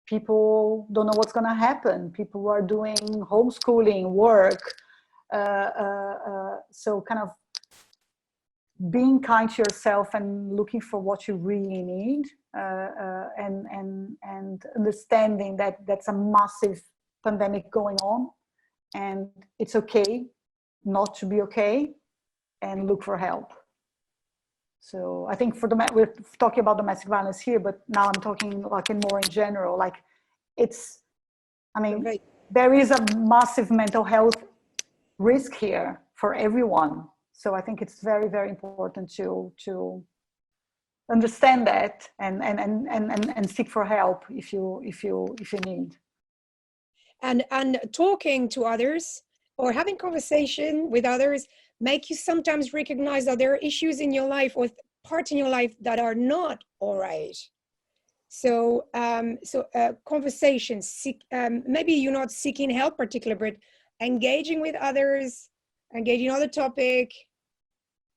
People don't know what's going to happen. People are doing homeschooling, work. So kind of being kind to yourself and looking for what you really need, and understanding that that's a massive pandemic going on, and it's okay not to be okay, and look for help. So I think we're talking about domestic violence here, but now I'm talking like more in general. Like it's, I mean, there is a massive mental health risk here for everyone. So I think it's very important to understand that and seek for help if you need. And talking to others or having conversation with others make you sometimes recognize that there are issues in your life or parts in your life that are not all right. So conversations, maybe you're not seeking help particularly, but engaging with others, engaging in other topic,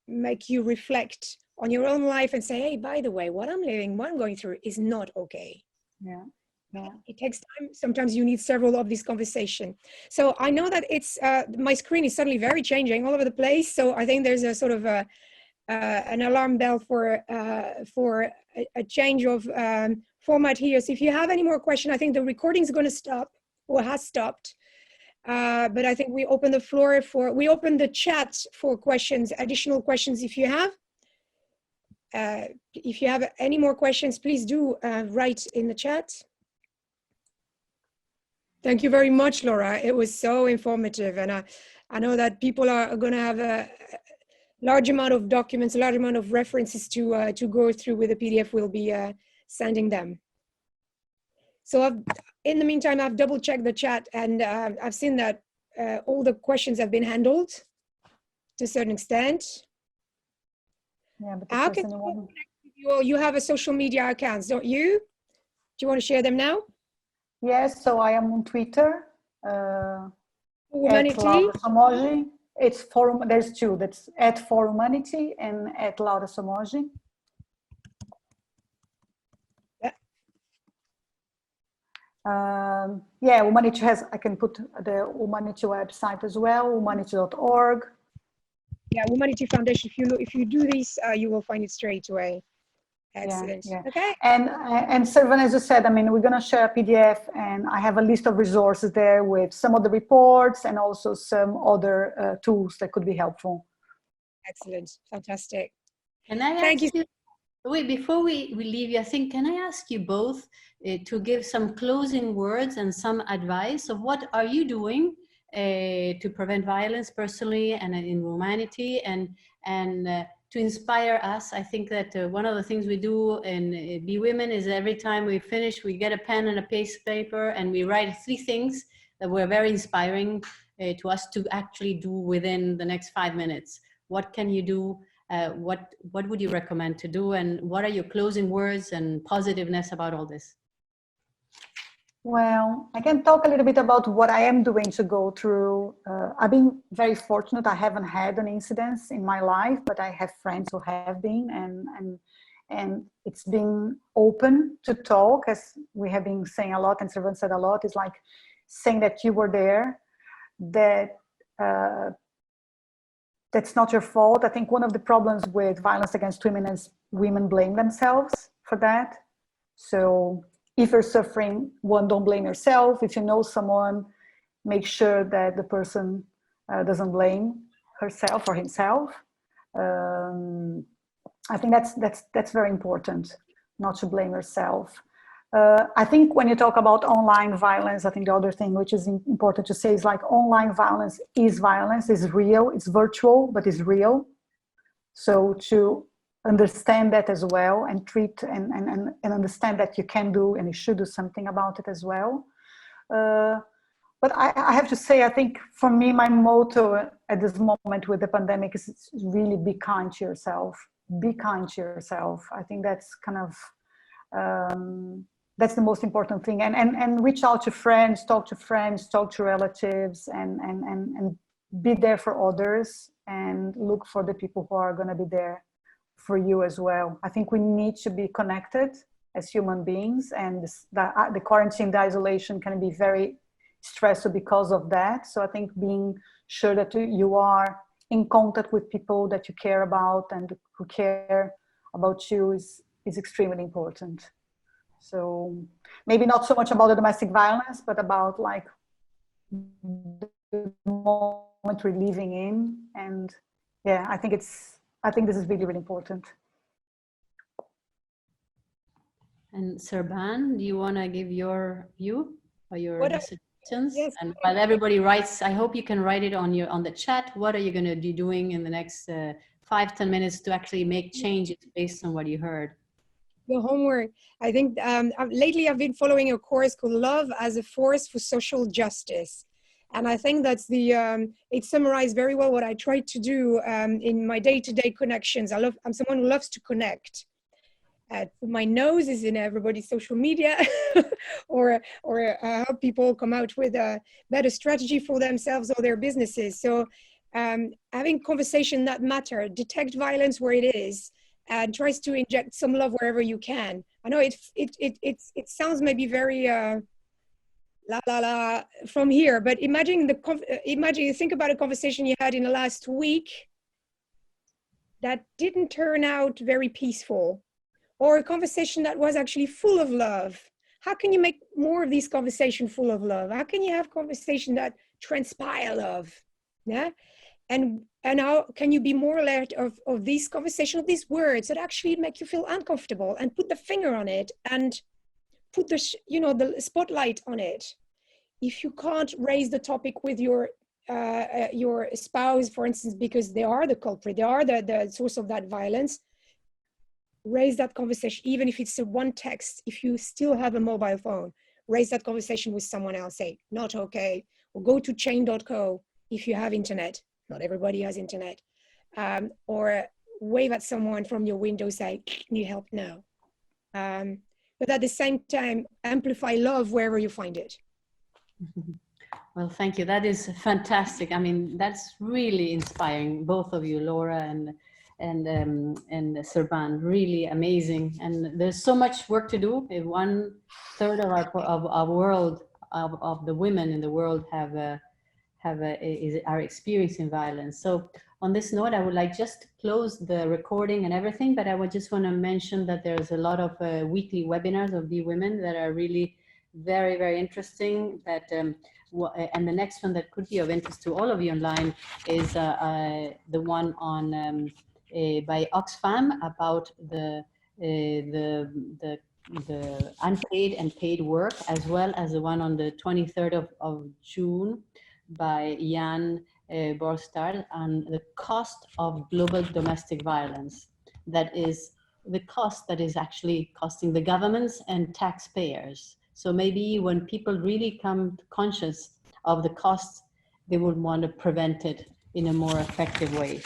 make you reflect on your own life and say, hey, by the way, what I'm going through is not okay. Yeah. It takes time. Sometimes you need several of these conversations. So I know that it's my screen is suddenly very changing all over the place. So I think there's a sort of an alarm bell for a change of format here. So if you have any more questions, I think the recording is going to stop or has stopped. But I think we open the chat for questions, additional questions if you have. If you have any more questions, please do write in the chat. Thank you very much, Laura. It was so informative. And I know that people are going to have a large amount of documents, a large amount of references to go through with the PDF we'll be sending them. So in the meantime, I've double checked the chat, and I've seen that all the questions have been handled to a certain extent. Yeah, but How can you have a social media accounts, don't you? Do you want to share them now? Yes, so I am on Twitter. Womanity. Somoggi. It's forum. There's two. That's at Womanity and at Laura Somoggi. Yeah, Womanity has. I can put the Womanity website as well. Womanity.org. Yeah, Womanity Foundation. If you do this, you will find it straight away. Excellent. Yeah. Okay. And Servane, as you said, I mean, we're going to share a PDF, and I have a list of resources there with some of the reports and also some other tools that could be helpful. Excellent. Fantastic. Can I ask you? Wait, before we leave you, I think, can I ask you both to give some closing words and some advice of what are you doing to prevent violence personally and in Womanity, and to inspire us. I think that one of the things we do in Be Women is every time we finish, we get a pen and a piece of paper and we write 3 things that were very inspiring to us to actually do within the next 5 minutes. What can you do? What would you recommend to do? And what are your closing words and positiveness about all this? Well, I can talk a little bit about what I am doing to go through. I've been very fortunate. I haven't had an incident in my life, but I have friends who have been, and it's been open to talk, as we have been saying a lot, and Servane said a lot, is like saying that you were there, that that's not your fault. I think one of the problems with violence against women is women blame themselves for that. So if you're suffering, one, don't blame yourself. If you know someone, make sure that the person doesn't blame herself or himself. I think that's very important, not to blame yourself. I think when you talk about online violence, I think the other thing which is important to say is like online violence, is real, it's virtual, but it's real. So to understand that as well, and treat and understand that you can do and you should do something about it as well. But I have to say, I think for me, my motto at this moment with the pandemic is really be kind to yourself. Be kind to yourself. I think that's kind of, that's the most important thing. And reach out to friends, talk to relatives, and be there for others, and look for the people who are going to be there for you as well. I think we need to be connected as human beings, and the quarantine, the isolation can be very stressful because of that. So I think being sure that you are in contact with people that you care about and who care about you is extremely important. So maybe not so much about the domestic violence, but about like the moment we're living in. And yeah, I think this is really, really important. And Servane, do you want to give your view or your suggestions? Yes. And while everybody writes, I hope you can write it on the chat. What are you going to be doing in the next 5-10 minutes to actually make changes based on what you heard? The homework. I think lately I've been following a course called Love as a Force for Social Justice. And I think that's it summarized very well what I try to do in my day-to-day connections. I'm someone who loves to connect. My nose is in everybody's social media or help people come out with a better strategy for themselves or their businesses. So having conversation that matter, detect violence where it is, and tries to inject some love wherever you can. I know it sounds maybe very la la la from here, but imagine you think about a conversation you had in the last week that didn't turn out very peaceful, or a conversation that was actually full of love. How can you make more of these conversations full of love? How can you have conversation that transpire love? Yeah. And how can you be more alert of these conversations, of these words that actually make you feel uncomfortable, and put the finger on it and put the spotlight on it. If you can't raise the topic with your spouse, for instance, because they are the culprit, they are the source of that violence, raise that conversation, even if it's one text. If you still have a mobile phone, raise that conversation with someone else. Say, not okay, or go to chain.co if you have internet. Not everybody has internet. Or wave at someone from your window, say, need help now. But at the same time, amplify love wherever you find it. Well, thank you. That is fantastic. I mean, that's really inspiring, both of you, Laura and Servane. Really amazing. And there's so much work to do. 1/3 of our world, of the women in the world are experiencing violence. So on this note, I would like just to close the recording and everything, but I would just want to mention that there's a lot of weekly webinars of Be Women that are really very, very interesting. That and the next one that could be of interest to all of you online is the one on by Oxfam about the unpaid and paid work, as well as the one on the 23rd of June by Jan Borstad on the cost of global domestic violence. That is the cost that is actually costing the governments and taxpayers. So maybe when people really come conscious of the costs, they would want to prevent it in a more effective way.